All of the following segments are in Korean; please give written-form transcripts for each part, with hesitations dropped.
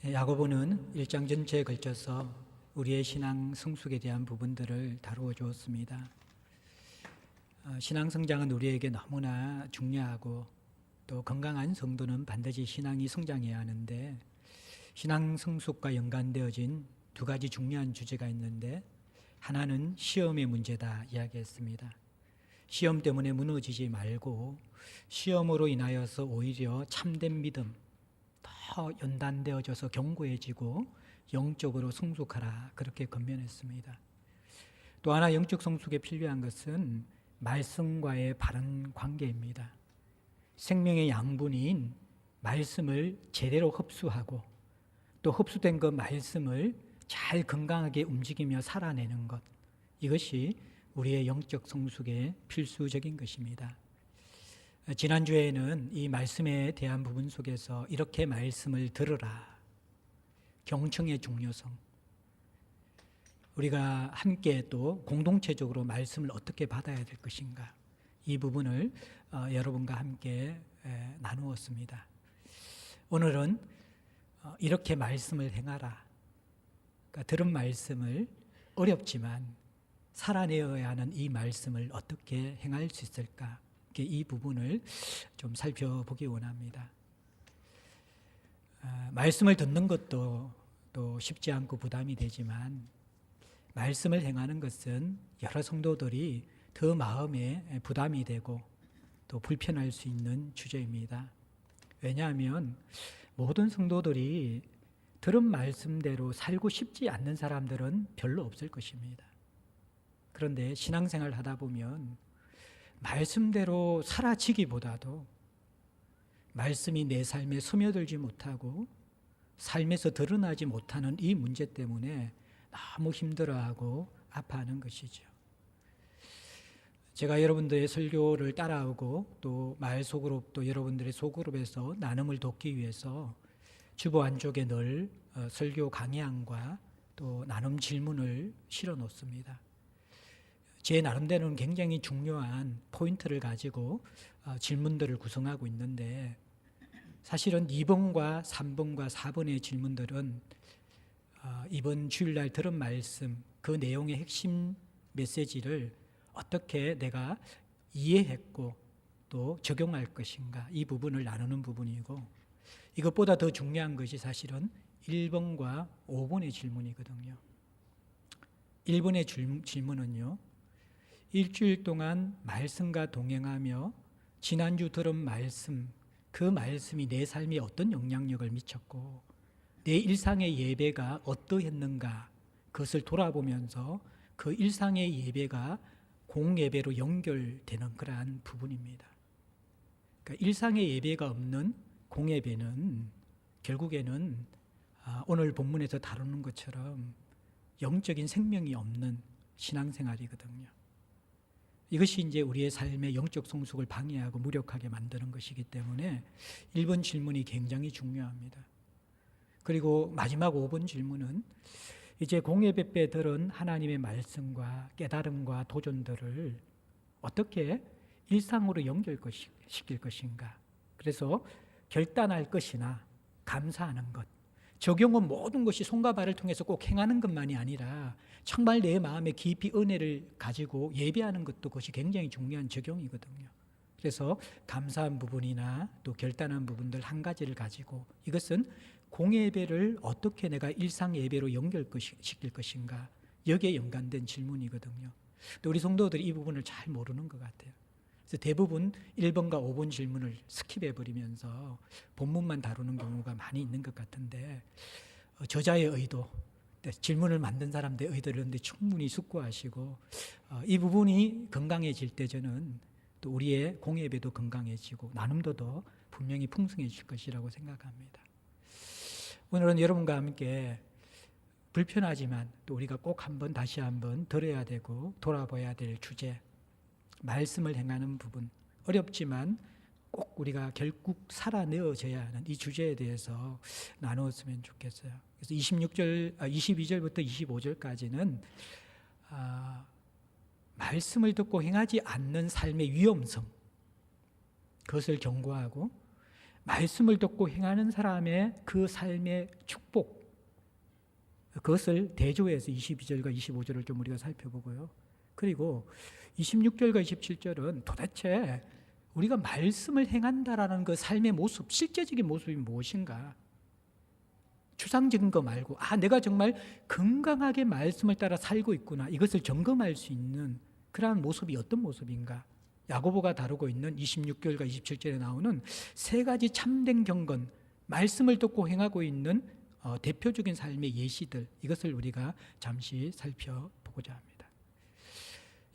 야고보는 1장 전체에 걸쳐서 우리의 신앙 성숙에 대한 부분들을 다루어 주었습니다. 신앙 성장은 우리에게 너무나 중요하고 또 건강한 성도는 반드시 신앙이 성장해야 하는데, 신앙 성숙과 연관되어진 두 가지 중요한 주제가 있는데, 하나는 시험의 문제다 이야기했습니다. 시험 때문에 무너지지 말고 시험으로 인하여서 오히려 참된 믿음, 더 연단되어져서 견고해지고 영적으로 성숙하라, 그렇게 권면했습니다. 또 하나 영적 성숙에 필요한 것은 말씀과의 바른 관계입니다. 생명의 양분인 말씀을 제대로 흡수하고 또 흡수된 그 말씀을 잘 건강하게 움직이며 살아내는 것, 이것이 우리의 영적 성숙의 필수적인 것입니다. 지난주에는 이 말씀에 대한 부분 속에서 이렇게 말씀을 들으라, 경청의 중요성, 우리가 함께 또 공동체적으로 말씀을 어떻게 받아야 될 것인가, 이 부분을 여러분과 함께 나누었습니다. 오늘은 이렇게 말씀을 행하라, 그러니까 들은 말씀을 어렵지만 살아내어야 하는 이 말씀을 어떻게 행할 수 있을까, 이 부분을 좀 살펴보기 원합니다. 말씀을 듣는 것도 또 쉽지 않고 부담이 되지만, 말씀을 행하는 것은 여러 성도들이 더 마음에 부담이 되고 또 불편할 수 있는 주제입니다. 왜냐하면 모든 성도들이 들은 말씀대로 살고 싶지 않는 사람들은 별로 없을 것입니다. 그런데 신앙생활 하다 보면 말씀대로 사라지기보다도 말씀이 내 삶에 스며들지 못하고 삶에서 드러나지 못하는 이 문제 때문에 너무 힘들어하고 아파하는 것이죠. 제가 여러분들의 설교를 따라오고 또 마을 소그룹, 또 여러분들의 소그룹에서 나눔을 돕기 위해서 주보 안쪽에 늘 설교 강의안과 또 나눔 질문을 실어 놓습니다. 제 나름대로는 굉장히 중요한 포인트를 가지고 질문들을 구성하고 있는데, 사실은 2번과 3번과 4번의 질문들은 이번 주일날 들은 말씀, 그 내용의 핵심 메시지를 어떻게 내가 이해했고 또 적용할 것인가, 이 부분을 나누는 부분이고, 이것보다 더 중요한 것이 사실은 1번과 5번의 질문이거든요. 1번의 질문은요, 일주일 동안 말씀과 동행하며 지난주 들은 말씀, 그 말씀이 내 삶에 어떤 영향력을 미쳤고 내 일상의 예배가 어떠했는가, 그것을 돌아보면서 그 일상의 예배가 공예배로 연결되는 그러한 부분입니다. 그러니까 일상의 예배가 없는 공예배는 결국에는 오늘 본문에서 다루는 것처럼 영적인 생명이 없는 신앙생활이거든요. 이것이 이제 우리의 삶의 영적 성숙을 방해하고 무력하게 만드는 것이기 때문에 1번 질문이 굉장히 중요합니다. 그리고 마지막 5번 질문은 이제 공예배 때 들은 하나님의 말씀과 깨달음과 도전들을 어떻게 일상으로 연결시킬 것인가. 그래서 결단할 것이나 감사하는 것, 적용은 모든 것이 손과 발을 통해서 꼭 행하는 것만이 아니라 정말 내 마음에 깊이 은혜를 가지고 예배하는 것도 그것이 굉장히 중요한 적용이거든요. 그래서 감사한 부분이나 또 결단한 부분들 한 가지를 가지고, 이것은 공예배를 어떻게 내가 일상 예배로 연결시킬 것인가, 여기에 연관된 질문이거든요. 또 우리 성도들이 이 부분을 잘 모르는 것 같아요. 그래서 대부분 1번과 5번 질문을 스킵해버리면서 본문만 다루는 경우가 많이 있는 것 같은데, 저자의 의도, 질문을 만든 사람들의 의도를 충분히 숙고하시고 이 부분이 건강해질 때 저는 또 우리의 공예배도 건강해지고 나눔도 더 분명히 풍성해질 것이라고 생각합니다. 오늘은 여러분과 함께 불편하지만 또 우리가 꼭 다시 한번 들어야 되고 돌아봐야 될 주제, 말씀을 행하는 부분, 어렵지만 꼭 우리가 결국 살아내어져야 하는 이 주제에 대해서 나누었으면 좋겠어요. 그래서 22절부터 25절까지는 말씀을 듣고 행하지 않는 삶의 위험성, 그것을 경고하고, 말씀을 듣고 행하는 사람의 그 삶의 축복, 그것을 대조해서 22절과 25절을 좀 우리가 살펴보고요. 그리고 26절과 27절은 도대체 우리가 말씀을 행한다라는 그 삶의 모습, 실제적인 모습이 무엇인가? 추상적인 거 말고 내가 정말 건강하게 말씀을 따라 살고 있구나, 이것을 점검할 수 있는 그러한 모습이 어떤 모습인가? 야고보가 다루고 있는 26절과 27절에 나오는 세 가지 참된 경건, 말씀을 듣고 행하고 있는 대표적인 삶의 예시들, 이것을 우리가 잠시 살펴보고자 합니다.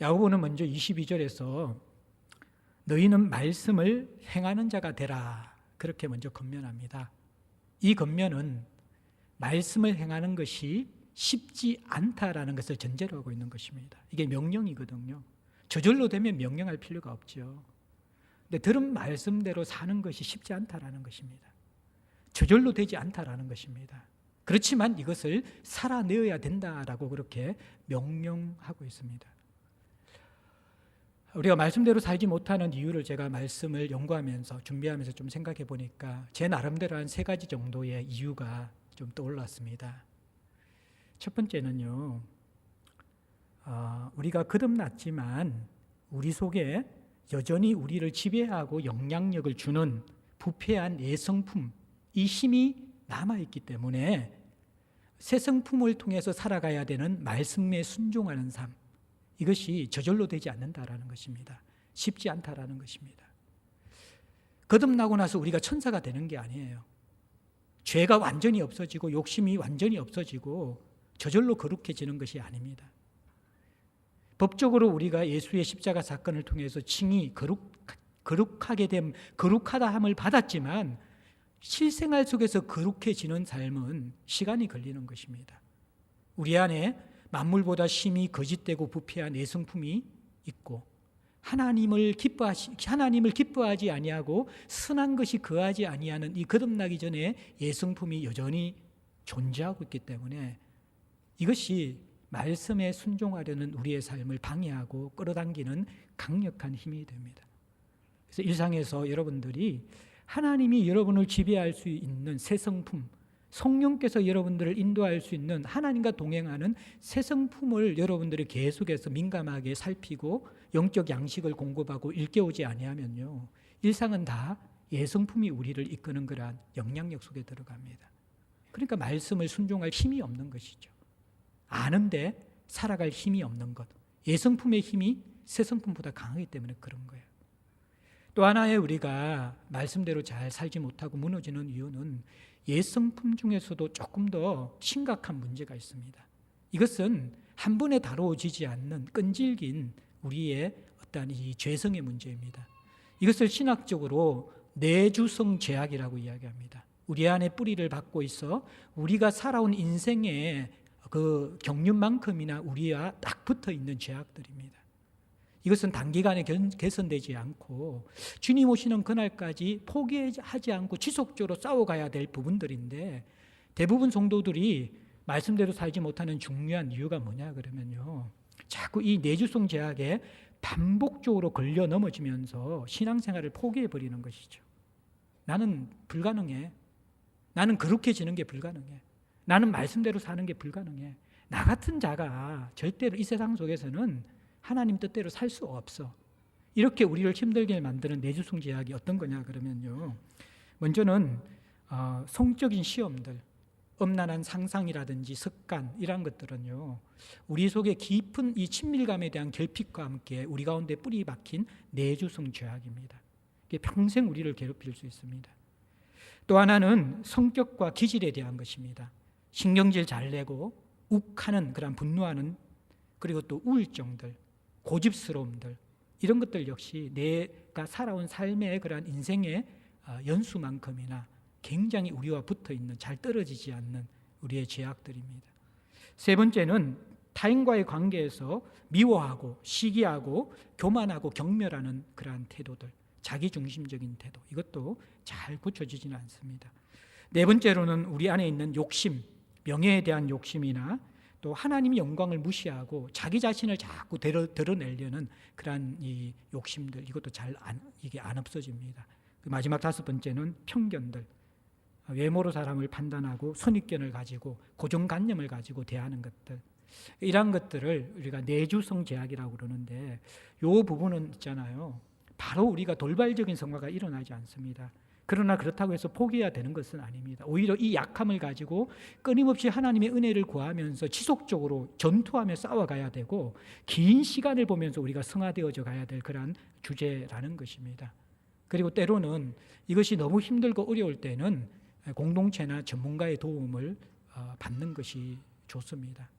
야고보는 먼저 22절에서 너희는 말씀을 행하는 자가 되라, 그렇게 먼저 권면합니다. 이 권면은 말씀을 행하는 것이 쉽지 않다라는 것을 전제로 하고 있는 것입니다. 이게 명령이거든요. 저절로 되면 명령할 필요가 없죠. 근데 들은 말씀대로 사는 것이 쉽지 않다라는 것입니다. 저절로 되지 않다라는 것입니다. 그렇지만 이것을 살아내어야 된다라고 그렇게 명령하고 있습니다. 우리가 말씀대로 살지 못하는 이유를 제가 말씀을 연구하면서 준비하면서 좀 생각해 보니까 제 나름대로 한 세 가지 정도의 이유가 좀 떠올랐습니다. 첫 번째는요, 우리가 거듭났지만 우리 속에 여전히 우리를 지배하고 영향력을 주는 부패한 예성품, 이 힘이 남아있기 때문에 새 성품을 통해서 살아가야 되는 말씀에 순종하는 삶, 이것이 저절로 되지 않는다라는 것입니다. 쉽지 않다라는 것입니다. 거듭나고 나서 우리가 천사가 되는 게 아니에요. 죄가 완전히 없어지고 욕심이 완전히 없어지고 저절로 거룩해지는 것이 아닙니다. 법적으로 우리가 예수의 십자가 사건을 통해서 칭의 거룩하게 됨, 거룩하다 함을 받았지만 실생활 속에서 거룩해지는 삶은 시간이 걸리는 것입니다. 우리 안에 만물보다 심히 거짓되고 부패한 내성품이 있고 하나님을 기뻐하지 아니하고 선한 것이 거하지 아니하는 이 거듭나기 전에 예성품이 여전히 존재하고 있기 때문에 이것이 말씀에 순종하려는 우리의 삶을 방해하고 끌어당기는 강력한 힘이 됩니다. 그래서 일상에서 여러분들이 하나님이 여러분을 지배할 수 있는 새 성품, 성령께서 여러분들을 인도할 수 있는 하나님과 동행하는 새 성품을 여러분들이 계속해서 민감하게 살피고 영적 양식을 공급하고 일깨우지 아니하면요, 일상은 다 예성품이 우리를 이끄는 그러한 영향력 속에 들어갑니다. 그러니까 말씀을 순종할 힘이 없는 것이죠. 아는데 살아갈 힘이 없는 것, 예성품의 힘이 새 성품보다 강하기 때문에 그런 거예요. 또 하나의 우리가 말씀대로 잘 살지 못하고 무너지는 이유는 예성품 중에서도 조금 더 심각한 문제가 있습니다. 이것은 한 번에 다루어지지 않는 끈질긴 우리의 어떤 이 죄성의 문제입니다. 이것을 신학적으로 내주성 죄악이라고 이야기합니다. 우리 안에 뿌리를 받고 있어 우리가 살아온 인생의 그 경륜만큼이나 우리와 딱 붙어 있는 죄악들입니다. 이것은 단기간에 개선되지 않고 주님 오시는 그날까지 포기하지 않고 지속적으로 싸워가야 될 부분들인데, 대부분 성도들이 말씀대로 살지 못하는 중요한 이유가 뭐냐 그러면요, 자꾸 이 내주성 죄악에 반복적으로 걸려 넘어지면서 신앙생활을 포기해버리는 것이죠. 나는 불가능해. 나는 거룩해지는 게 불가능해. 나는 말씀대로 사는 게 불가능해. 나 같은 자가 절대로 이 세상 속에서는 하나님 뜻대로 살 수 없어. 이렇게 우리를 힘들게 만드는 내주성 죄악이 어떤 거냐 그러면요, 먼저는 성적인 시험들, 엄난한 상상이라든지 습관, 이런 것들은요, 우리 속에 깊은 이 친밀감에 대한 결핍과 함께 우리 가운데 뿌리 박힌 내주성 죄악입니다. 이게 평생 우리를 괴롭힐 수 있습니다. 또 하나는 성격과 기질에 대한 것입니다. 신경질 잘 내고 욱하는 그런 분노하는, 그리고 또 우울증들, 고집스러움들, 이런 것들 역시 내가 살아온 삶의 그러한 인생의 연수만큼이나 굉장히 우리와 붙어있는, 잘 떨어지지 않는 우리의 죄악들입니다. 세 번째는 타인과의 관계에서 미워하고 시기하고 교만하고 경멸하는 그러한 태도들, 자기중심적인 태도, 이것도 잘 고쳐지지는 않습니다. 네 번째로는 우리 안에 있는 욕심, 명예에 대한 욕심이나 또 하나님의 영광을 무시하고 자기 자신을 자꾸 드러내려는 그러한 이 욕심들, 이것도 이게 안 없어집니다. 마지막 5번째는 편견들. 외모로 사람을 판단하고 선입견을 가지고 고정관념을 가지고 대하는 것들. 이러한 것들을 우리가 내주성 제약이라고 그러는데 이 부분은 있잖아요. 바로 우리가 돌발적인 성화가 일어나지 않습니다. 그러나 그렇다고 해서 포기해야 되는 것은 아닙니다. 오히려 이 약함을 가지고 끊임없이 하나님의 은혜를 구하면서 지속적으로 전투하며 싸워가야 되고 긴 시간을 보면서 우리가 성화되어져 가야 될 그런 주제라는 것입니다. 그리고 때로는 이것이 너무 힘들고 어려울 때는 공동체나 전문가의 도움을 받는 것이 좋습니다.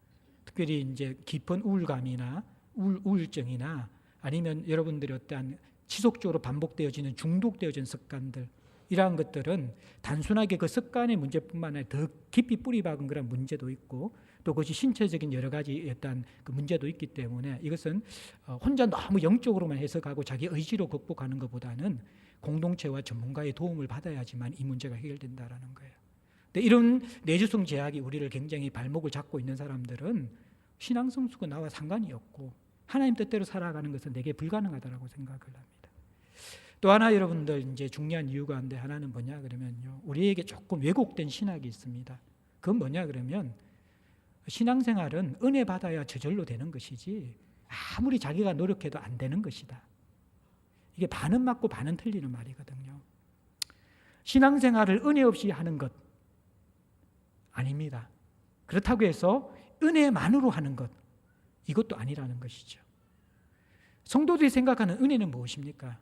특별히 이제 깊은 우울감이나 우울증이나 아니면 여러분들이 어떠한 지속적으로 반복되어지는 중독되어진 습관들, 이러한 것들은 단순하게 그 습관의 문제뿐만 아니라 더 깊이 뿌리 박은 그런 문제도 있고 또 그것이 신체적인 여러 가지 어떤 그 문제도 있기 때문에 이것은 혼자 너무 영적으로만 해석하고 자기 의지로 극복하는 것보다는 공동체와 전문가의 도움을 받아야지만 이 문제가 해결된다라는 거예요. 근데 이런 내주성 제약이 우리를 굉장히 발목을 잡고 있는 사람들은 신앙 성수가 나와 상관이 없고 하나님 뜻대로 살아가는 것은 내게 불가능하다라고 생각을 합니다. 또 하나 여러분들 이제 중요한 이유가 한데 하나는 뭐냐 그러면요. 우리에게 조금 왜곡된 신학이 있습니다. 그건 뭐냐 그러면 신앙생활은 은혜 받아야 저절로 되는 것이지 아무리 자기가 노력해도 안 되는 것이다. 이게 반은 맞고 반은 틀리는 말이거든요. 신앙생활을 은혜 없이 하는 것 아닙니다. 그렇다고 해서 은혜만으로 하는 것 이것도 아니라는 것이죠. 성도들이 생각하는 은혜는 무엇입니까?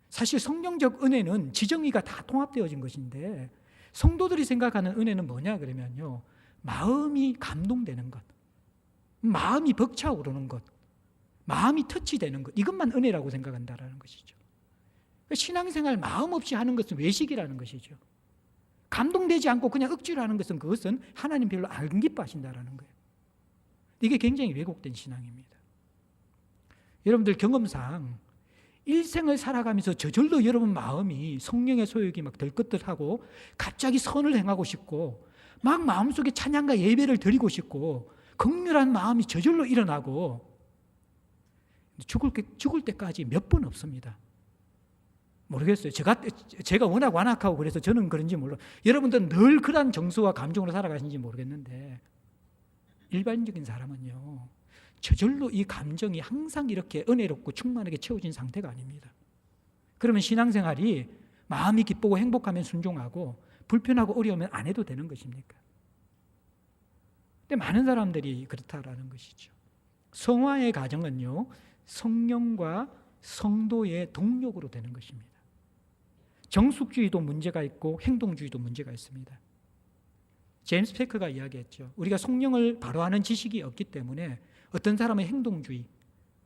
사실 성령적 은혜는 지정의가 다 통합되어진 것인데 성도들이 생각하는 은혜는 뭐냐 그러면요. 마음이 감동되는 것, 마음이 벅차오르는 것, 마음이 터치되는 것 이것만 은혜라고 생각한다라는 것이죠. 신앙생활 마음 없이 하는 것은 외식이라는 것이죠. 감동되지 않고 그냥 억지로 하는 것은 그것은 하나님 별로 안 기뻐하신다라는 거예요. 이게 굉장히 왜곡된 신앙입니다. 여러분들 경험상 일생을 살아가면서 저절로 여러분 마음이 성령의 소욕이 막 들것들하고 갑자기 선을 행하고 싶고 막 마음속에 찬양과 예배를 드리고 싶고 긍휼한 마음이 저절로 일어나고 죽을 때까지 몇 번 없습니다. 모르겠어요. 제가 워낙 완악하고 그래서 저는 그런지 몰라. 여러분들은 늘 그런 정서와 감정으로 살아가시는지 모르겠는데 일반적인 사람은요. 저절로 이 감정이 항상 이렇게 은혜롭고 충만하게 채워진 상태가 아닙니다. 그러면 신앙생활이 마음이 기쁘고 행복하면 순종하고 불편하고 어려우면 안 해도 되는 것입니까? 근데 많은 사람들이 그렇다라는 것이죠. 성화의 과정은요. 성령과 성도의 동력으로 되는 것입니다. 정숙주의도 문제가 있고 행동주의도 문제가 있습니다. 제임스 패커가 이야기했죠. 우리가 성령을 바로 아는 지식이 없기 때문에 어떤 사람은 행동주의,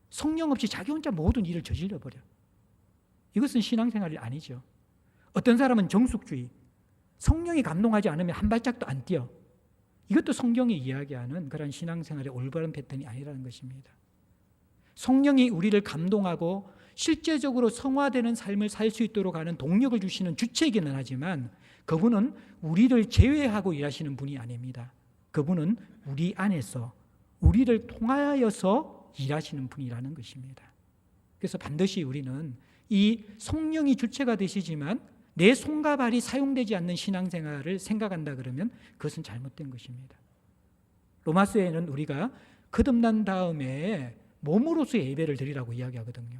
성령 없이 자기 혼자 모든 일을 저질러버려. 이것은 신앙생활이 아니죠. 어떤 사람은 정숙주의, 성령이 감동하지 않으면 한 발짝도 안 뛰어. 이것도 성경이 이야기하는 그런 신앙생활의 올바른 패턴이 아니라는 것입니다. 성령이 우리를 감동하고 실제적으로 성화되는 삶을 살 수 있도록 하는 동력을 주시는 주체이기는 하지만 그분은 우리를 제외하고 일하시는 분이 아닙니다. 그분은 우리 안에서 우리를 통하여서 일하시는 분이라는 것입니다. 그래서 반드시 우리는 이 성령이 주체가 되시지만 내 손과 발이 사용되지 않는 신앙생활을 생각한다 그러면 그것은 잘못된 것입니다. 로마서에는 우리가 거듭난 다음에 몸으로서 예배를 드리라고 이야기하거든요.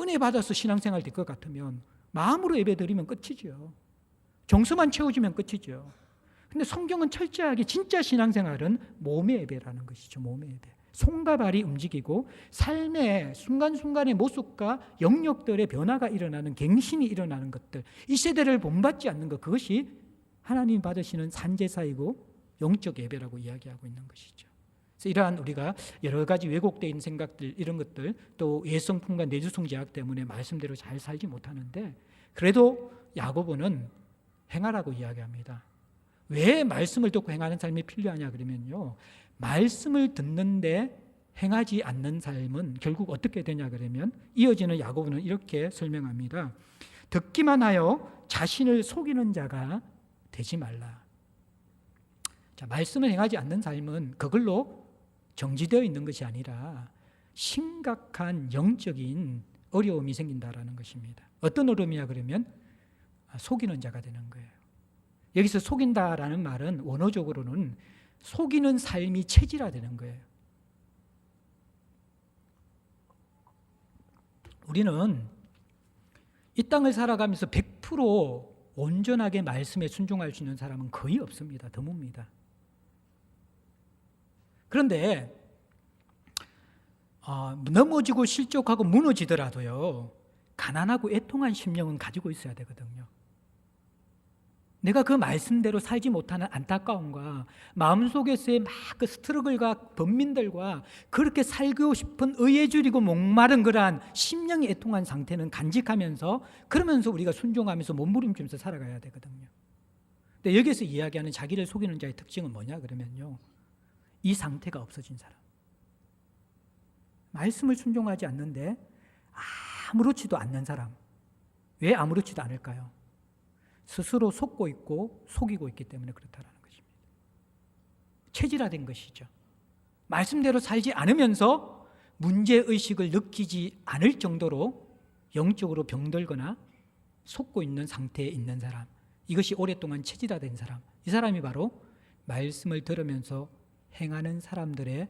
은혜 받아서 신앙생활 될 것 같으면 마음으로 예배 드리면 끝이죠. 정서만 채워지면 끝이죠. 근데 성경은 철저하게 진짜 신앙생활은 몸의 예배라는 것이죠. 몸의 예배. 손과 발이 움직이고 삶의 순간순간의 모습과 영역들의 변화가 일어나는 갱신이 일어나는 것들, 이 세대를 본받지 않는 것, 그것이 하나님 받으시는 산제사이고 영적 예배라고 이야기하고 있는 것이죠. 그래서 이러한 우리가 여러 가지 왜곡되어 있는 생각들, 이런 것들, 또 예성품과 내주성 제약 때문에 말씀대로 잘 살지 못하는데 그래도 야고보는 행하라고 이야기합니다. 왜 말씀을 듣고 행하는 삶이 필요하냐 그러면요, 말씀을 듣는데 행하지 않는 삶은 결국 어떻게 되냐 그러면 이어지는 야고보는 이렇게 설명합니다. 듣기만 하여 자신을 속이는 자가 되지 말라. 자, 말씀을 행하지 않는 삶은 그걸로 정지되어 있는 것이 아니라 심각한 영적인 어려움이 생긴다라는 것입니다. 어떤 어려움이야 그러면 속이는 자가 되는 거예요. 여기서 속인다라는 말은 원어적으로는 속이는 삶이 체질화되는 거예요. 우리는 이 땅을 살아가면서 100% 온전하게 말씀에 순종할 수 있는 사람은 거의 없습니다. 드뭅니다. 그런데 넘어지고 실족하고 무너지더라도요, 가난하고 애통한 심령은 가지고 있어야 되거든요. 내가 그 말씀대로 살지 못하는 안타까움과 마음속에서의 막 그 스트러글과 번민들과 그렇게 살고 싶은 의해줄이고 목마른 그러한 심령이 애통한 상태는 간직하면서, 그러면서 우리가 순종하면서 몸부림치면서 살아가야 되거든요. 근데 여기서 이야기하는 자기를 속이는 자의 특징은 뭐냐 그러면요, 이 상태가 없어진 사람. 말씀을 순종하지 않는데 아무렇지도 않는 사람. 왜 아무렇지도 않을까요? 스스로 속고 있고 속이고 있기 때문에 그렇다는 것입니다. 체질화된 것이죠. 말씀대로 살지 않으면서 문제의식을 느끼지 않을 정도로 영적으로 병들거나 속고 있는 상태에 있는 사람, 이것이 오랫동안 체질화된 사람, 이 사람이 바로 말씀을 들으면서 행하는 사람들의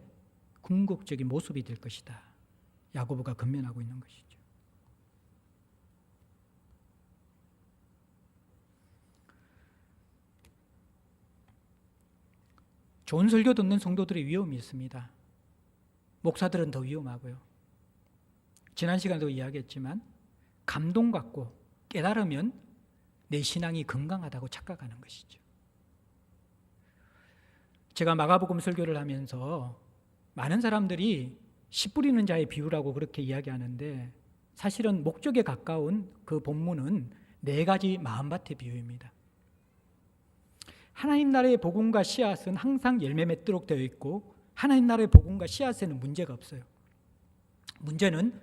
궁극적인 모습이 될 것이다. 야고보가 권면하고 있는 것이죠. 좋은 설교 듣는 성도들의 위험이 있습니다. 목사들은 더 위험하고요. 지난 시간에도 이야기했지만 감동받고 깨달으면 내 신앙이 건강하다고 착각하는 것이죠. 제가 마가복음 설교를 하면서 많은 사람들이 씨 뿌리는 자의 비유라고 그렇게 이야기하는데, 사실은 목적에 가까운 그 본문은 4가지 마음밭의 비유입니다. 하나님 나라의 복음과 씨앗은 항상 열매 맺도록 되어 있고, 하나님 나라의 복음과 씨앗에는 문제가 없어요. 문제는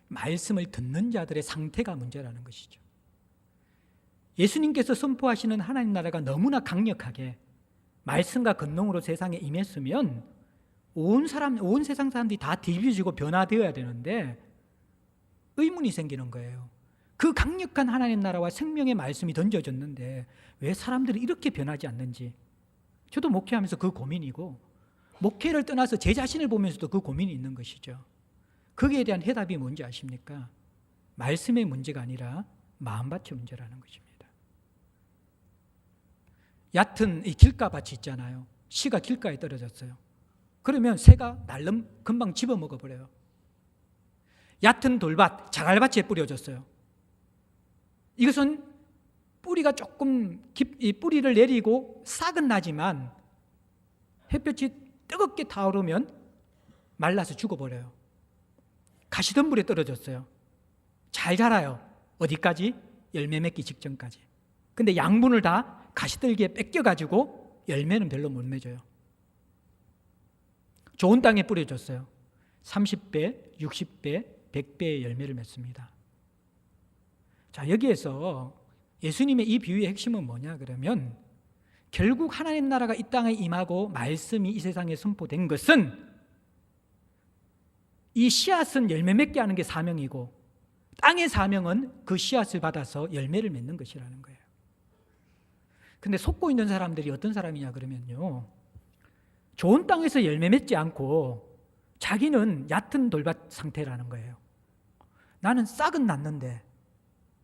말씀을 듣는 자들의 상태가 문제라는 것이죠. 예수님께서 선포하시는 하나님 나라가 너무나 강력하게 말씀과 권능으로 세상에 임했으면 온 세상 사람들이 다 뒤집어지고 변화되어야 되는데 의문이 생기는 거예요. 그 강력한 하나님 나라와 생명의 말씀이 던져졌는데 왜 사람들이 이렇게 변하지 않는지, 저도 목회하면서 그 고민이고, 목회를 떠나서 제 자신을 보면서도 그 고민이 있는 것이죠. 거기에 대한 해답이 뭔지 아십니까? 말씀의 문제가 아니라 마음밭의 문제라는 것입니다. 얕은 이 길가밭이 있잖아요. 씨가 길가에 떨어졌어요. 그러면 새가 날름 금방 집어먹어버려요. 얕은 돌밭, 자갈밭에 뿌려졌어요. 이것은 뿌리가 조금 이 뿌리를 내리고 싹은 나지만 햇볕이 뜨겁게 타오르면 말라서 죽어버려요. 가시덤불에 떨어졌어요. 잘 자라요. 어디까지? 열매 맺기 직전까지. 근데 양분을 다 가시들기에 뺏겨가지고 열매는 별로 못 맺어요. 좋은 땅에 뿌려졌어요. 30배, 60배, 100배의 열매를 맺습니다. 자, 여기에서 예수님의 이 비유의 핵심은 뭐냐 그러면, 결국 하나님 나라가 이 땅에 임하고 말씀이 이 세상에 선포된 것은, 이 씨앗은 열매 맺게 하는 게 사명이고, 땅의 사명은 그 씨앗을 받아서 열매를 맺는 것이라는 거예요. 근데 속고 있는 사람들이 어떤 사람이냐 그러면요, 좋은 땅에서 열매 맺지 않고 자기는 얕은 돌밭 상태라는 거예요. 나는 싹은 났는데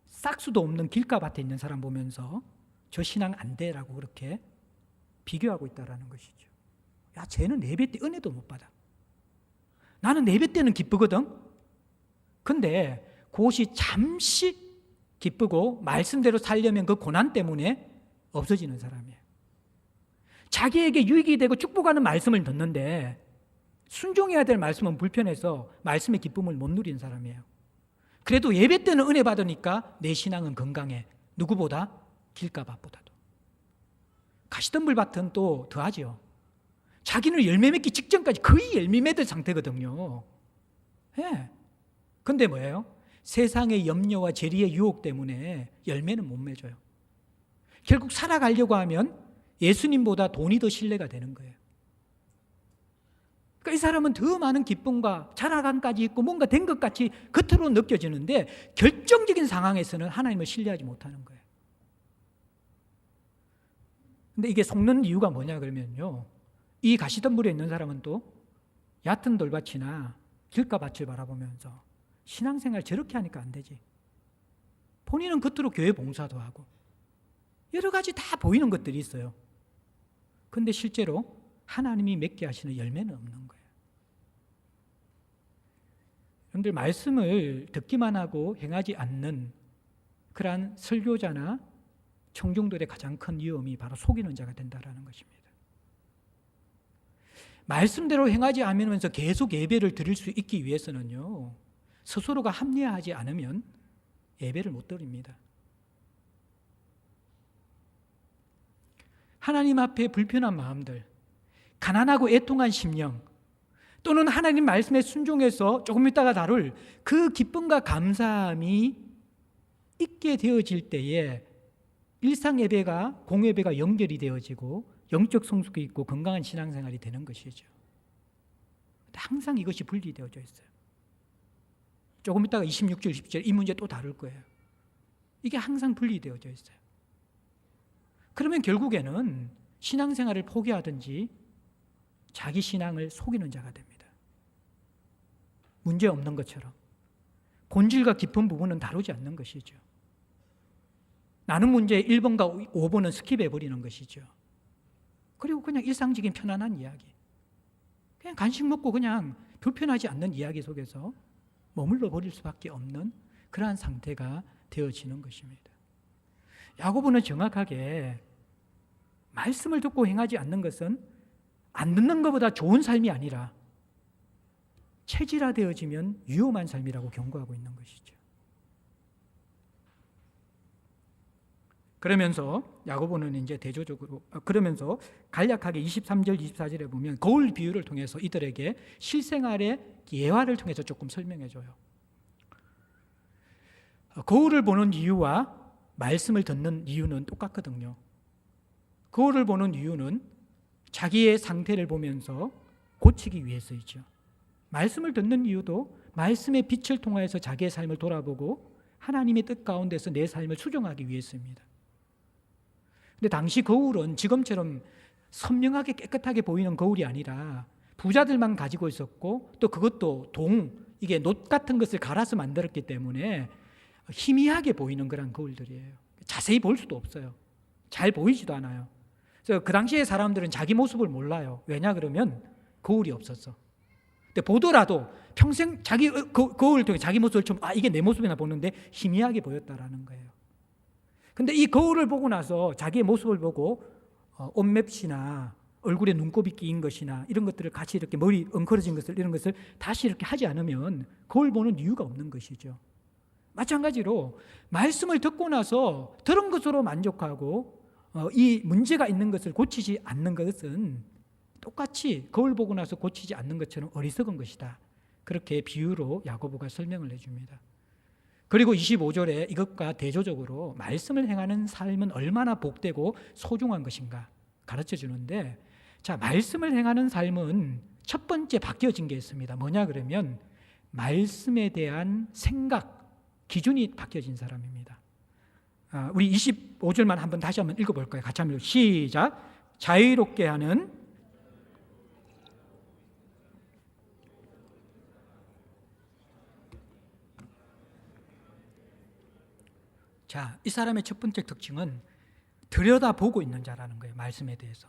싹수도 없는 길가밭에 있는 사람 보면서 저 신앙 안 돼라고 그렇게 비교하고 있다는 것이죠. 야, 쟤는 4배 때 은혜도 못 받아. 나는 4배 때는 기쁘거든. 근데 그것이 잠시 기쁘고 말씀대로 살려면 그 고난 때문에 없어지는 사람이에요. 자기에게 유익이 되고 축복하는 말씀을 듣는데 순종해야 될 말씀은 불편해서 말씀의 기쁨을 못 누리는 사람이에요. 그래도 예배 때는 은혜 받으니까 내 신앙은 건강해. 누구보다? 길가밭보다도. 가시덤불 밭은 또 더하죠. 자기는 열매 맺기 직전까지 거의 열매 맺을 상태거든요. 예. 근데 뭐예요? 세상의 염려와 재리의 유혹 때문에 열매는 못 맺어요. 결국 살아가려고 하면 예수님보다 돈이 더 신뢰가 되는 거예요. 그러니까 이 사람은 더 많은 기쁨과 자라감까지 있고 뭔가 된 것 같이 겉으로 느껴지는데 결정적인 상황에서는 하나님을 신뢰하지 못하는 거예요. 근데 이게 속는 이유가 뭐냐 그러면요, 이 가시덤불에 있는 사람은 또 얕은 돌밭이나 길가밭을 바라보면서 신앙생활 저렇게 하니까 안 되지. 본인은 겉으로 교회 봉사도 하고 여러 가지 다 보이는 것들이 있어요. 근데 실제로 하나님이 맺게 하시는 열매는 없는 거예요. 여러분들, 말씀을 듣기만 하고 행하지 않는 그러한 설교자나 청중들의 가장 큰 위험이 바로 속이는 자가 된다는 것입니다. 말씀대로 행하지 않으면서 계속 예배를 드릴 수 있기 위해서는요, 스스로가 합리화하지 않으면 예배를 못 드립니다. 하나님 앞에 불편한 마음들, 가난하고 애통한 심령, 또는 하나님 말씀에 순종해서 조금 이따가 다룰 그 기쁨과 감사함이 있게 되어질 때에 일상 예배가 공예배가 연결이 되어지고 영적 성숙이 있고 건강한 신앙생활이 되는 것이죠. 항상 이것이 분리되어져 있어요. 조금 이따가 26절, 20절 이 문제 또 다룰 거예요. 이게 항상 분리되어져 있어요. 그러면 결국에는 신앙생활을 포기하든지 자기 신앙을 속이는 자가 됩니다. 문제 없는 것처럼 본질과 깊은 부분은 다루지 않는 것이죠. 나는 문제의 1번과 5번은 스킵해버리는 것이죠. 그리고 그냥 일상적인 편안한 이야기, 그냥 간식 먹고 그냥 불편하지 않는 이야기 속에서 머물러 버릴 수밖에 없는 그러한 상태가 되어지는 것입니다. 야고보는 정확하게 말씀을 듣고 행하지 않는 것은 안 듣는 것보다 좋은 삶이 아니라 체질화되어지면 위험한 삶이라고 경고하고 있는 것이죠. 그러면서 야고보는 이제 대조적으로 그러면서 간략하게 23절 24절에 보면 거울 비유를 통해서 이들에게 실생활의 예화를 통해서 조금 설명해 줘요. 거울을 보는 이유와 말씀을 듣는 이유는 똑같거든요. 거울을 보는 이유는 자기의 상태를 보면서 고치기 위해서이죠. 말씀을 듣는 이유도 말씀의 빛을 통해서 자기의 삶을 돌아보고 하나님의 뜻 가운데서 내 삶을 수정하기 위해서입니다. 근데 당시 거울은 지금처럼 선명하게 깨끗하게 보이는 거울이 아니라 부자들만 가지고 있었고, 또 그것도 이게 놋 같은 것을 갈아서 만들었기 때문에 희미하게 보이는 그런 거울들이에요. 자세히 볼 수도 없어요. 잘 보이지도 않아요. 그래서 그 당시에 사람들은 자기 모습을 몰라요. 왜냐 그러면 거울이 없었어. 근데 보더라도 평생 자기 거울을 통해 자기 모습을 좀 이게 내 모습이나 보는데 희미하게 보였다라는 거예요. 근데 이 거울을 보고 나서 자기의 모습을 보고 옷맵시나 얼굴에 눈곱이 끼인 것이나 이런 것들을 같이 이렇게 머리 엉클어진 것을 이런 것을 다시 이렇게 하지 않으면 거울 보는 이유가 없는 것이죠. 마찬가지로 말씀을 듣고 나서 들은 것으로 만족하고 이 문제가 있는 것을 고치지 않는 것은 똑같이 거울 보고 나서 고치지 않는 것처럼 어리석은 것이다. 그렇게 비유로 야고보가 설명을 해줍니다. 그리고 25절에 이것과 대조적으로 말씀을 행하는 삶은 얼마나 복되고 소중한 것인가 가르쳐 주는데, 자, 말씀을 행하는 삶은 첫 번째 바뀌어진 게 있습니다. 뭐냐 그러면 말씀에 대한 생각, 기준이 바뀌어진 사람입니다. 우리 25절만 한번 다시 한번 읽어볼까요? 같이 한번 시작. 자유롭게 하는 자, 이 사람의 첫 번째 특징은 들여다보고 있는 자라는 거예요. 말씀에 대해서.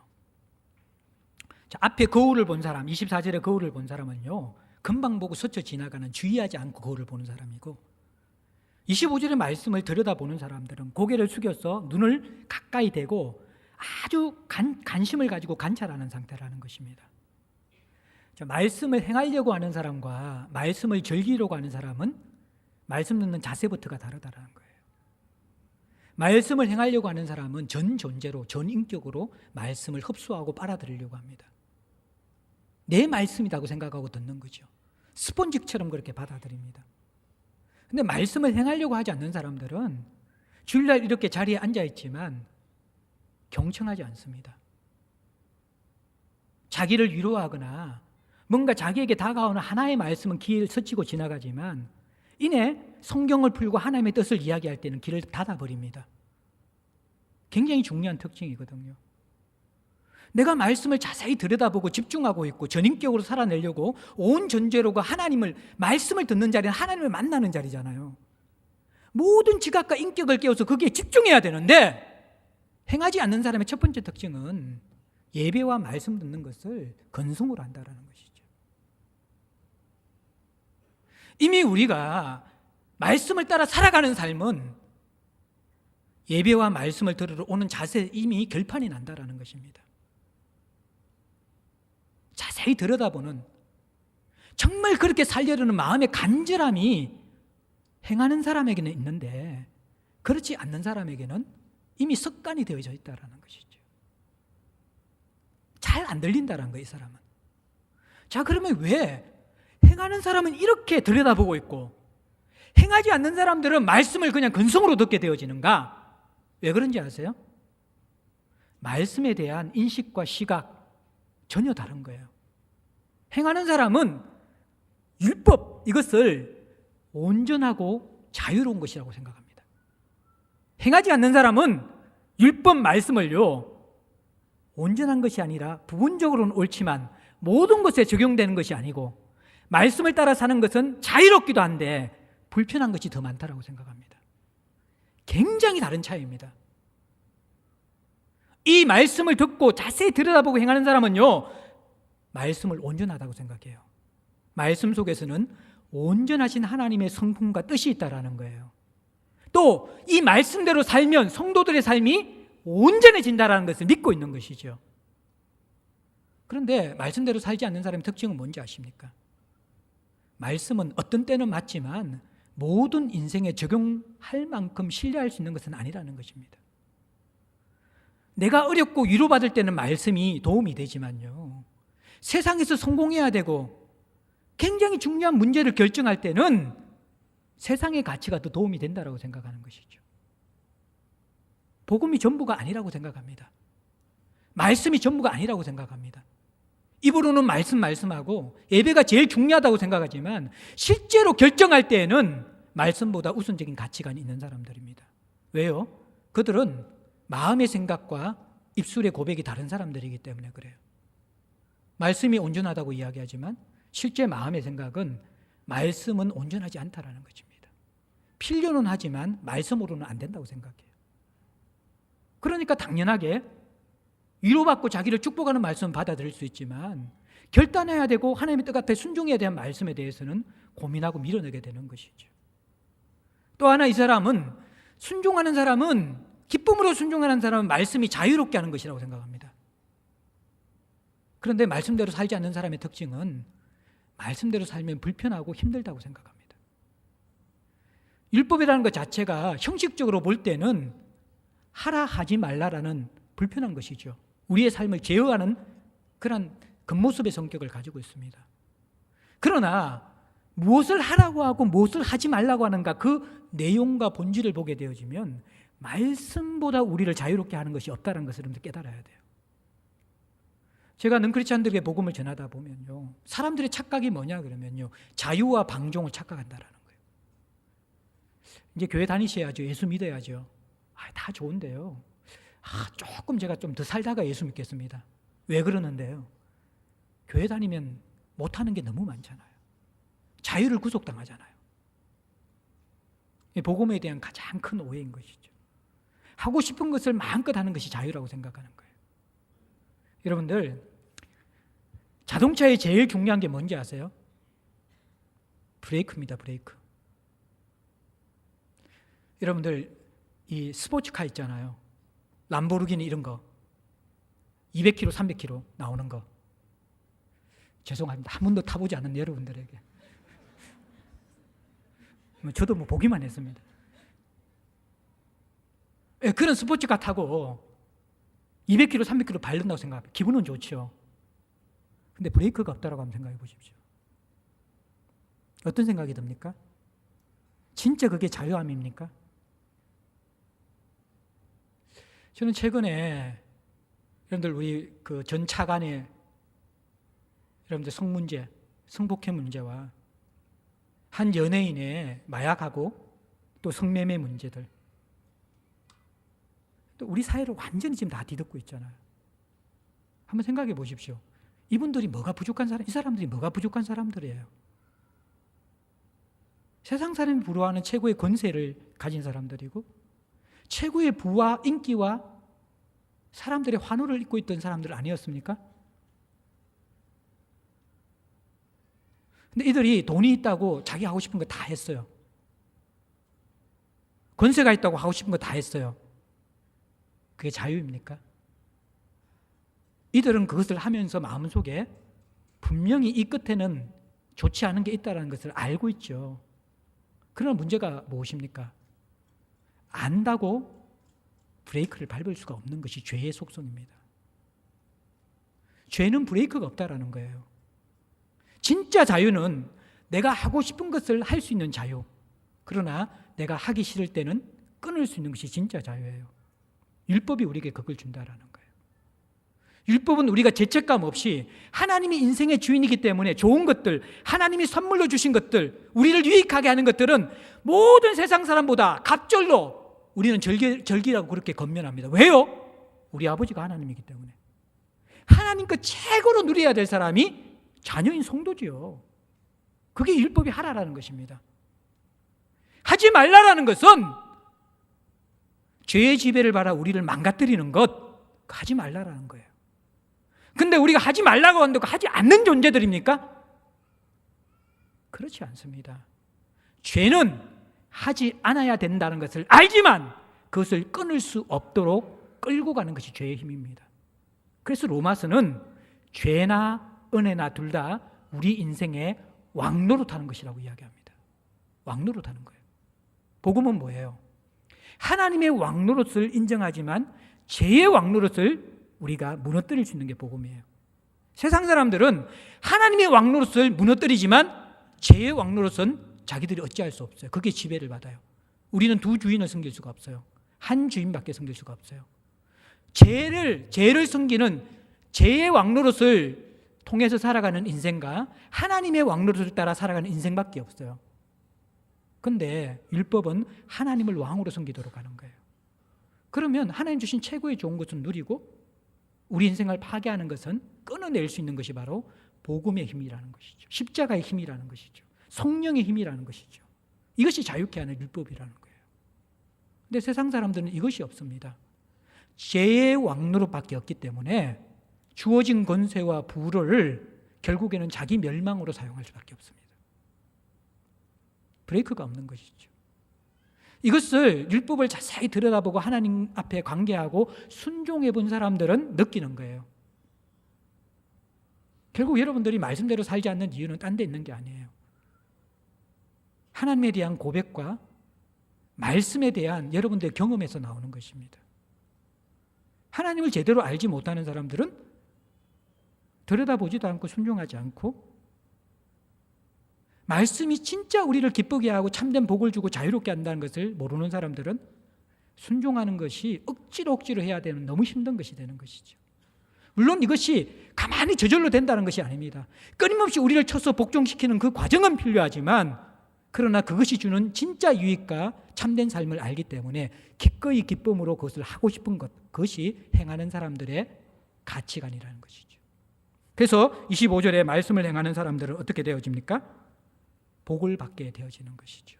자, 앞에 거울을 본 사람, 24절에 거울을 본 사람은요, 금방 보고 스쳐 지나가는, 주의하지 않고 거울을 보는 사람이고, 25절의 말씀을 들여다보는 사람들은 고개를 숙여서 눈을 가까이 대고 아주 관심을 가지고 관찰하는 상태라는 것입니다. 자, 말씀을 행하려고 하는 사람과 말씀을 즐기려고 하는 사람은 말씀 듣는 자세부터가 다르다는 거예요. 말씀을 행하려고 하는 사람은 전 존재로, 전 인격으로 말씀을 흡수하고 빨아들이려고 합니다. 내 말씀이라고 생각하고 듣는 거죠. 스폰지처럼 그렇게 받아들입니다. 근데 말씀을 행하려고 하지 않는 사람들은 주일날 이렇게 자리에 앉아 있지만 경청하지 않습니다. 자기를 위로하거나 뭔가 자기에게 다가오는 하나의 말씀은 길을 스치고 지나가지만 이내 성경을 풀고 하나님의 뜻을 이야기할 때는 길을 닫아버립니다. 굉장히 중요한 특징이거든요. 내가 말씀을 자세히 들여다보고 집중하고 있고 전인격으로 살아내려고 온 전제로가 하나님을, 말씀을 듣는 자리는 하나님을 만나는 자리잖아요. 모든 지각과 인격을 깨워서 거기에 집중해야 되는데 행하지 않는 사람의 첫 번째 특징은 예배와 말씀 듣는 것을 건성으로 한다는 것이죠. 이미 우리가 말씀을 따라 살아가는 삶은 예배와 말씀을 들으러 오는 자세에 이미 결판이 난다는 것입니다. 자세히 들여다보는, 정말 그렇게 살려는 마음의 간절함이 행하는 사람에게는 있는데 그렇지 않는 사람에게는 이미 습관이 되어져 있다는 것이죠. 잘 안 들린다는 거예요, 이 사람은. 자, 그러면 왜 행하는 사람은 이렇게 들여다보고 있고 행하지 않는 사람들은 말씀을 그냥 근성으로 듣게 되어지는가? 왜 그런지 아세요? 말씀에 대한 인식과 시각 전혀 다른 거예요. 행하는 사람은 율법, 이것을 온전하고 자유로운 것이라고 생각합니다. 행하지 않는 사람은 율법 말씀을요, 온전한 것이 아니라 부분적으로는 옳지만 모든 것에 적용되는 것이 아니고 말씀을 따라 사는 것은 자유롭기도 한데 불편한 것이 더 많다고 생각합니다. 굉장히 다른 차이입니다. 이 말씀을 듣고 자세히 들여다보고 행하는 사람은요, 말씀을 온전하다고 생각해요. 말씀 속에서는 온전하신 하나님의 성품과 뜻이 있다라는 거예요. 또 이 말씀대로 살면 성도들의 삶이 온전해진다라는 것을 믿고 있는 것이죠. 그런데 말씀대로 살지 않는 사람의 특징은 뭔지 아십니까? 말씀은 어떤 때는 맞지만 모든 인생에 적용할 만큼 신뢰할 수 있는 것은 아니라는 것입니다. 내가 어렵고 위로받을 때는 말씀이 도움이 되지만요, 세상에서 성공해야 되고 굉장히 중요한 문제를 결정할 때는 세상의 가치가 더 도움이 된다고 생각하는 것이죠. 복음이 전부가 아니라고 생각합니다. 말씀이 전부가 아니라고 생각합니다. 입으로는 말씀하고 예배가 제일 중요하다고 생각하지만 실제로 결정할 때에는 말씀보다 우선적인 가치가 있는 사람들입니다. 왜요? 그들은 마음의 생각과 입술의 고백이 다른 사람들이기 때문에 그래요. 말씀이 온전하다고 이야기하지만 실제 마음의 생각은 말씀은 온전하지 않다라는 것입니다. 필요는 하지만 말씀으로는 안 된다고 생각해요. 그러니까 당연하게 위로받고 자기를 축복하는 말씀은 받아들일 수 있지만 결단해야 되고 하나님의 뜻 앞에 순종해야 되는 말씀에 대해서는 고민하고 밀어내게 되는 것이죠. 또 하나, 이 사람은, 순종하는 사람은, 기쁨으로 순종하는 사람은 말씀이 자유롭게 하는 것이라고 생각합니다. 그런데 말씀대로 살지 않는 사람의 특징은 말씀대로 살면 불편하고 힘들다고 생각합니다. 율법이라는 것 자체가 형식적으로 볼 때는 하라 하지 말라라는 불편한 것이죠. 우리의 삶을 제어하는 그런 겉모습의 성격을 가지고 있습니다. 그러나 무엇을 하라고 하고 무엇을 하지 말라고 하는가, 그 내용과 본질을 보게 되어지면 말씀보다 우리를 자유롭게 하는 것이 없다는 것을 여러분들 깨달아야 돼요. 제가 능크리스찬들에게 복음을 전하다 보면요, 사람들의 착각이 뭐냐 그러면요, 자유와 방종을 착각한다라는 거예요. 이제 교회 다니셔야죠. 예수 믿어야죠. 다 좋은데요, 조금 제가 좀 더 살다가 예수 믿겠습니다. 왜 그러는데요? 교회 다니면 못하는 게 너무 많잖아요. 자유를 구속당하잖아요. 복음에 대한 가장 큰 오해인 것이죠. 하고 싶은 것을 마음껏 하는 것이 자유라고 생각하는 거예요. 여러분들, 자동차에 제일 중요한 게 뭔지 아세요? 브레이크입니다. 브레이크. 여러분들, 이 스포츠카 있잖아요. 람보르기니 이런 거 200km, 300km 나오는 거. 죄송합니다. 한 번도 타보지 않은 여러분들에게. 저도 보기만 했습니다. 그런 스포츠카 타고 200km, 300km 밟는다고 생각합니다. 기분은 좋죠. 근데 브레이크가 없다라고 한번 생각해 보십시오. 어떤 생각이 듭니까? 진짜 그게 자유함입니까? 저는 최근에 여러분들 우리 그 전 차관에 여러분들 성문제, 성폭행 문제와 한 연예인의 마약하고 또 성매매 문제들, 또 우리 사회를 완전히 지금 다 뒤덮고 있잖아요. 한번 생각해 보십시오. 이분들이 뭐가 부족한 사람, 이 사람들이 뭐가 부족한 사람들이에요. 세상 사람이 부러워하는 최고의 권세를 가진 사람들이고 최고의 부와 인기와 사람들의 환호를 입고 있던 사람들 아니었습니까? 근데 이들이 돈이 있다고 자기 하고 싶은 거 다 했어요. 권세가 있다고 하고 싶은 거 다 했어요. 그게 자유입니까? 이들은 그것을 하면서 마음속에 분명히 이 끝에는 좋지 않은 게 있다는 것을 알고 있죠. 그러나 문제가 무엇입니까? 안다고 브레이크를 밟을 수가 없는 것이 죄의 속성입니다. 죄는 브레이크가 없다라는 거예요. 진짜 자유는 내가 하고 싶은 것을 할 수 있는 자유. 그러나 내가 하기 싫을 때는 끊을 수 있는 것이 진짜 자유예요. 율법이 우리에게 그걸 준다라는 거예요. 율법은 우리가 죄책감 없이 하나님이 인생의 주인이기 때문에 좋은 것들, 하나님이 선물로 주신 것들, 우리를 유익하게 하는 것들은 모든 세상 사람보다 갑절로 우리는 절기라고 그렇게 건면합니다. 왜요? 우리 아버지가 하나님이기 때문에. 하나님 그 최고로 누려야 될 사람이 자녀인 성도지요. 그게 율법이 하라라는 것입니다. 하지 말라라는 것은 죄의 지배를 받아 우리를 망가뜨리는 것, 하지 말라라는 거예요. 근데 우리가 하지 말라고 한다고 하지 않는 존재들입니까? 그렇지 않습니다. 죄는 하지 않아야 된다는 것을 알지만 그것을 끊을 수 없도록 끌고 가는 것이 죄의 힘입니다. 그래서 로마서는 죄나 은혜나 둘 다 우리 인생의 왕노릇하는 것이라고 이야기합니다. 왕노릇하는 거예요. 복음은 뭐예요? 하나님의 왕노릇을 인정하지만 죄의 왕노릇을 우리가 무너뜨릴 수 있는 게 복음이에요. 세상 사람들은 하나님의 왕노릇을 무너뜨리지만 죄의 왕노릇은 자기들이 어찌할 수 없어요. 그게 지배를 받아요. 우리는 두 주인을 섬길 수가 없어요. 한 주인밖에 섬길 수가 없어요. 죄를 섬기는 죄의 왕노릇을 통해서 살아가는 인생과 하나님의 왕노릇을 따라 살아가는 인생밖에 없어요. 그런데 율법은 하나님을 왕으로 섬기도록 하는 거예요. 그러면 하나님 주신 최고의 좋은 것은 누리고 우리 인생을 파괴하는 것은 끊어낼 수 있는 것이 바로 복음의 힘이라는 것이죠. 십자가의 힘이라는 것이죠. 성령의 힘이라는 것이죠. 이것이 자유케 하는 율법이라는 거예요. 근데 세상 사람들은 이것이 없습니다. 죄의 왕노릇밖에 없기 때문에 주어진 권세와 부를 결국에는 자기 멸망으로 사용할 수밖에 없습니다. 브레이크가 없는 것이죠. 이것을 율법을 자세히 들여다보고 하나님 앞에 관계하고 순종해 본 사람들은 느끼는 거예요. 결국 여러분들이 말씀대로 살지 않는 이유는 딴 데 있는 게 아니에요. 하나님에 대한 고백과 말씀에 대한 여러분들의 경험에서 나오는 것입니다. 하나님을 제대로 알지 못하는 사람들은 들여다보지도 않고 순종하지 않고 말씀이 진짜 우리를 기쁘게 하고 참된 복을 주고 자유롭게 한다는 것을 모르는 사람들은 순종하는 것이 억지로 해야 되는 너무 힘든 것이 되는 것이죠. 물론 이것이 가만히 저절로 된다는 것이 아닙니다. 끊임없이 우리를 쳐서 복종시키는 그 과정은 필요하지만 그러나 그것이 주는 진짜 유익과 참된 삶을 알기 때문에 기꺼이 기쁨으로 그것을 하고 싶은 것, 그것이 행하는 사람들의 가치관이라는 것이죠. 그래서 25절에 말씀을 행하는 사람들은 어떻게 되어집니까? 복을 받게 되어지는 것이죠.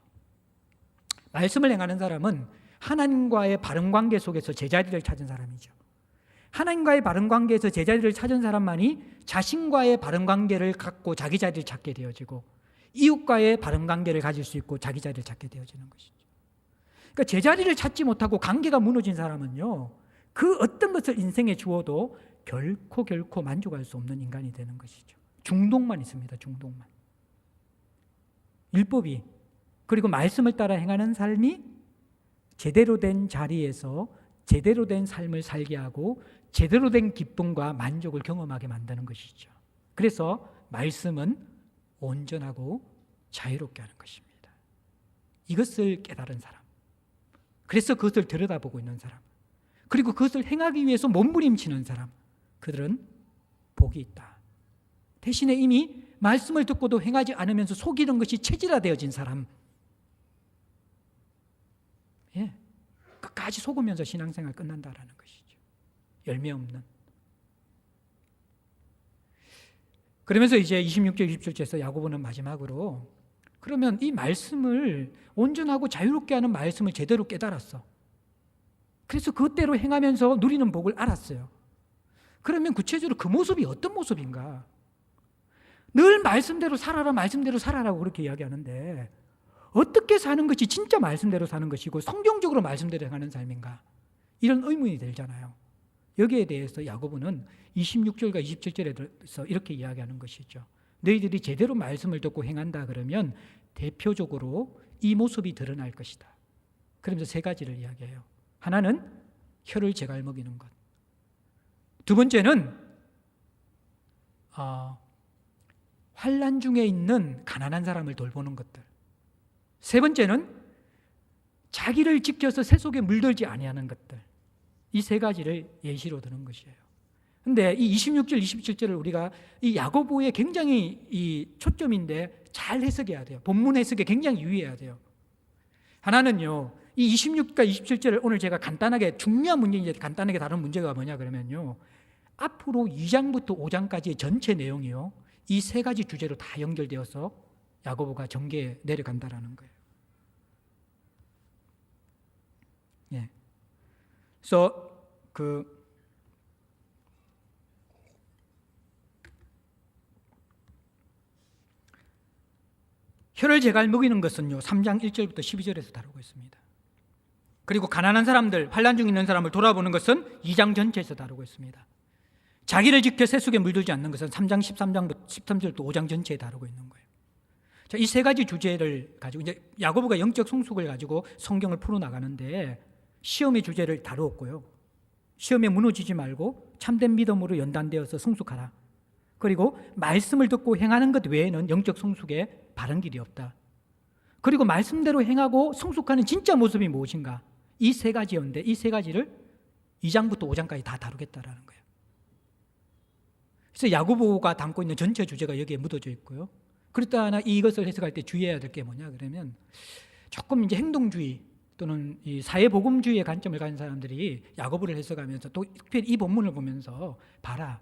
말씀을 행하는 사람은 하나님과의 바른 관계 속에서 제자리를 찾은 사람이죠. 하나님과의 바른 관계에서 제자리를 찾은 사람만이 자신과의 바른 관계를 갖고 자기 자리를 찾게 되어지고 이웃과의 바른 관계를 가질 수 있고 자기 자리를 찾게 되어지는 것이죠. 그러니까 제자리를 찾지 못하고 관계가 무너진 사람은요, 그 어떤 것을 인생에 주어도 결코 만족할 수 없는 인간이 되는 것이죠. 중독만 있습니다. 중독만. 율법이 그리고 말씀을 따라 행하는 삶이 제대로 된 자리에서 제대로 된 삶을 살게 하고 제대로 된 기쁨과 만족을 경험하게 만드는 것이죠. 그래서 말씀은 온전하고 자유롭게 하는 것입니다. 이것을 깨달은 사람, 그래서 그것을 들여다보고 있는 사람, 그리고 그것을 행하기 위해서 몸부림치는 사람, 그들은 복이 있다. 대신에 이미 말씀을 듣고도 행하지 않으면서 속이는 것이 체질화되어진 사람. 예, 끝까지 속으면서 신앙생활 끝난다라는 것이죠. 열매 없는. 그러면서 이제 26절, 27절에서 야고보는 마지막으로 그러면 이 말씀을 온전하고 자유롭게 하는 말씀을 제대로 깨달았어. 그래서 그대로 행하면서 누리는 복을 알았어요. 그러면 구체적으로 그 모습이 어떤 모습인가? 늘 말씀대로 살아라, 말씀대로 살아라고 그렇게 이야기하는데 어떻게 사는 것이 진짜 말씀대로 사는 것이고 성경적으로 말씀대로 행하는 삶인가? 이런 의문이 들잖아요. 여기에 대해서 야고보는 26절과 27절에서 이렇게 이야기하는 것이죠. 너희들이 제대로 말씀을 듣고 행한다 그러면 대표적으로 이 모습이 드러날 것이다. 그러면서 세 가지를 이야기해요. 하나는 혀를 제갈 먹이는 것. 두 번째는 환난 중에 있는 가난한 사람을 돌보는 것들. 세 번째는 자기를 지켜서 새 속에 물들지 아니하는 것들. 이 세 가지를 예시로 드는 것이에요. 근데 이 26절, 27절을 우리가 이 야고보의 굉장히 이 초점인데 잘 해석해야 돼요. 본문 해석에 굉장히 유의해야 돼요. 하나는요, 이 26과 27절을 오늘 제가 간단하게 중요한 문제, 간단하게 다룬 문제가 뭐냐 그러면요, 앞으로 2장부터 5장까지의 전체 내용이요, 이 세 가지 주제로 다 연결되어서 야고보가 전개에 내려간다라는 거예요. 예. 그래서 혀를 제갈 먹이는 것은요 3장 1절부터 12절에서 다루고 있습니다. 그리고 가난한 사람들, 환난 중에 있는 사람을 돌아보는 것은 2장 전체에서 다루고 있습니다. 자기를 지켜 세속에 물들지 않는 것은 3장 13장부터 13절부터 5장 전체에 다루고 있는 거예요. 자, 이 세 가지 주제를 가지고 이제 야고보가 영적 성숙을 가지고 성경을 풀어나가는데 시험의 주제를 다루었고요. 시험에 무너지지 말고 참된 믿음으로 연단되어서 성숙하라. 그리고 말씀을 듣고 행하는 것 외에는 영적 성숙에 바른 길이 없다. 그리고 말씀대로 행하고 성숙하는 진짜 모습이 무엇인가? 이 세 가지였는데 이 세 가지를 2장부터 5장까지 다 다루겠다라는 거예요. 그래서 야고보가 담고 있는 전체 주제가 여기에 묻어져 있고요. 그렇다 하나 이것을 해석할 때 주의해야 될 게 뭐냐 그러면 조금 이제 행동주의 또는 이 사회복음주의의 관점을 가진 사람들이 야고보를 해석하면서 또 특별히 이 본문을 보면서 봐라.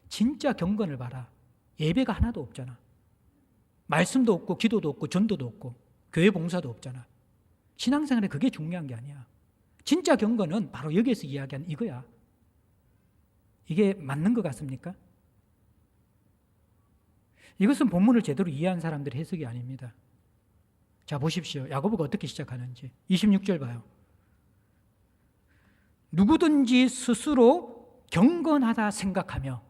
진짜 경건을 봐라. 예배가 하나도 없잖아. 말씀도 없고 기도도 없고 전도도 없고 교회 봉사도 없잖아. 신앙생활에 그게 중요한 게 아니야. 진짜 경건은 바로 여기에서 이야기한 이거야. 이게 맞는 것 같습니까? 이것은 본문을 제대로 이해한 사람들의 해석이 아닙니다. 자, 보십시오. 야고보가 어떻게 시작하는지. 26절 봐요. 누구든지 스스로 경건하다 생각하며,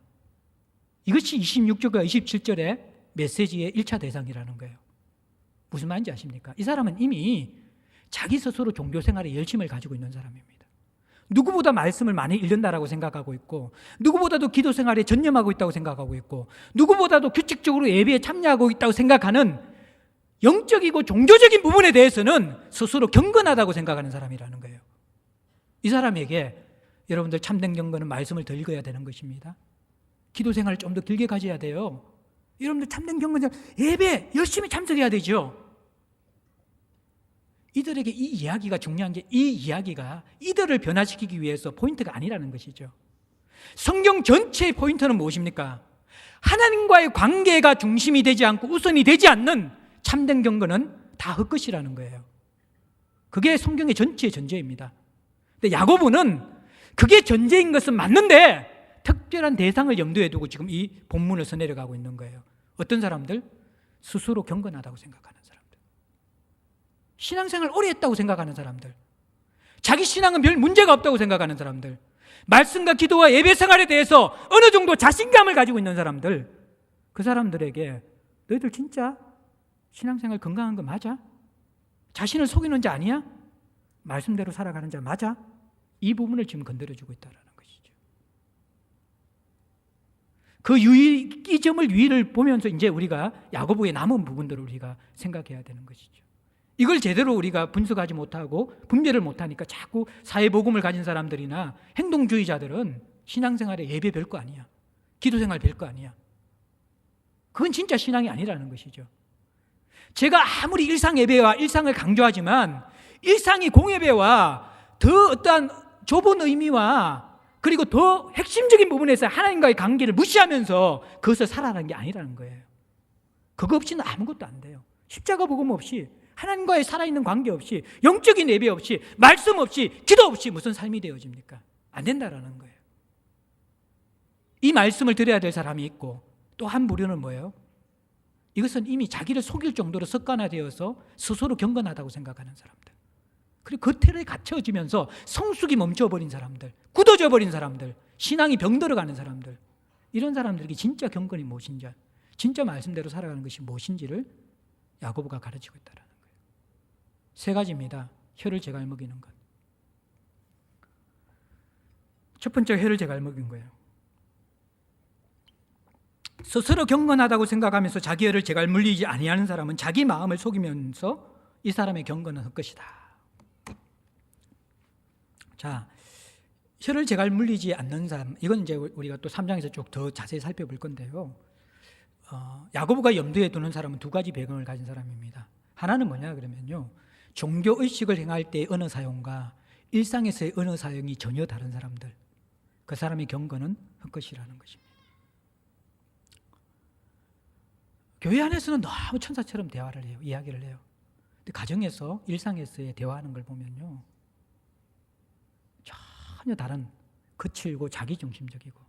이것이 26절과 27절의 메시지의 1차 대상이라는 거예요. 무슨 말인지 아십니까? 이 사람은 이미 자기 스스로 종교생활에 열심을 가지고 있는 사람입니다. 누구보다 말씀을 많이 읽는다라고 생각하고 있고, 누구보다도 기도생활에 전념하고 있다고 생각하고 있고, 누구보다도 규칙적으로 예배에 참여하고 있다고 생각하는 영적이고 종교적인 부분에 대해서는 스스로 경건하다고 생각하는 사람이라는 거예요. 이 사람에게 여러분들 참된 경건은 말씀을 더 읽어야 되는 것입니다. 기도생활을 좀 더 길게 가져야 돼요. 여러분들 참된 경건은 예배 열심히 참석해야 되죠. 이들에게 이 이야기가 중요한 게, 이 이야기가 이들을 변화시키기 위해서 포인트가 아니라는 것이죠. 성경 전체의 포인트는 무엇입니까? 하나님과의 관계가 중심이 되지 않고 우선이 되지 않는 참된 경건은 다 헛것이라는 거예요. 그게 성경의 전체의 전제입니다. 근데 야고보는 그게 전제인 것은 맞는데 특별한 대상을 염두에 두고 지금 이 본문을 써내려가고 있는 거예요. 어떤 사람들? 스스로 경건하다고 생각하는 사람들, 신앙생활 오래 했다고 생각하는 사람들, 자기 신앙은 별 문제가 없다고 생각하는 사람들, 말씀과 기도와 예배 생활에 대해서 어느 정도 자신감을 가지고 있는 사람들, 그 사람들에게 너희들 진짜 신앙생활 건강한 거 맞아? 자신을 속이는 자 아니야? 말씀대로 살아가는 자 맞아? 이 부분을 지금 건드려주고 있다는 것이죠. 그 이 점을 유의를 보면서 이제 우리가 야고보의 남은 부분들을 우리가 생각해야 되는 것이죠. 이걸 제대로 우리가 분석하지 못하고 분별을 못하니까 자꾸 사회복음을 가진 사람들이나 행동주의자들은 신앙생활에 예배 별거 아니야, 기도생활 별거 아니야, 그건 진짜 신앙이 아니라는 것이죠. 제가 아무리 일상 예배와 일상을 강조하지만 일상이 공예배와 더 어떠한 좁은 의미와 그리고 더 핵심적인 부분에서 하나님과의 관계를 무시하면서 그것을 살아가는 게 아니라는 거예요. 그거 없이는 아무것도 안 돼요. 십자가 복음 없이 하나님과의 살아있는 관계 없이 영적인 예배 없이 말씀 없이 기도 없이 무슨 삶이 되어집니까? 안 된다라는 거예요. 이 말씀을 들어야 될 사람이 있고 또 한 부류는 뭐예요? 이것은 이미 자기를 속일 정도로 습관화되어서 스스로 경건하다고 생각하는 사람들. 그리고 그 틀에 갇혀지면서 성숙이 멈춰버린 사람들, 굳어져 버린 사람들, 신앙이 병들어가는 사람들, 이런 사람들에게 진짜 경건이 무엇인지, 진짜 말씀대로 살아가는 것이 무엇인지를 야고보가 가르치고 있다는 거예요. 세 가지입니다. 혀를 제갈 먹이는 것. 첫 번째, 혀를 제갈 먹인 거예요. 스스로 경건하다고 생각하면서 자기 혀를 제갈 물리지 아니하는 사람은 자기 마음을 속이면서 이 사람의 경건은 헛것이다. 자, 혀를 제갈 물리지 않는 사람, 이건 이제 우리가 또 3장에서 쭉 더 자세히 살펴볼 건데요. 야고보가 염두에 두는 사람은 두 가지 배경을 가진 사람입니다. 하나는 뭐냐 그러면요, 종교의식을 행할 때의 언어 사용과 일상에서의 언어 사용이 전혀 다른 사람들, 그 사람의 경건은 헛것이라는 것입니다. 교회 안에서는 너무 천사처럼 대화를 해요. 이야기를 해요. 근데 가정에서 일상에서의 대화하는 걸 보면요, 전혀 다른, 거칠고 자기중심적이고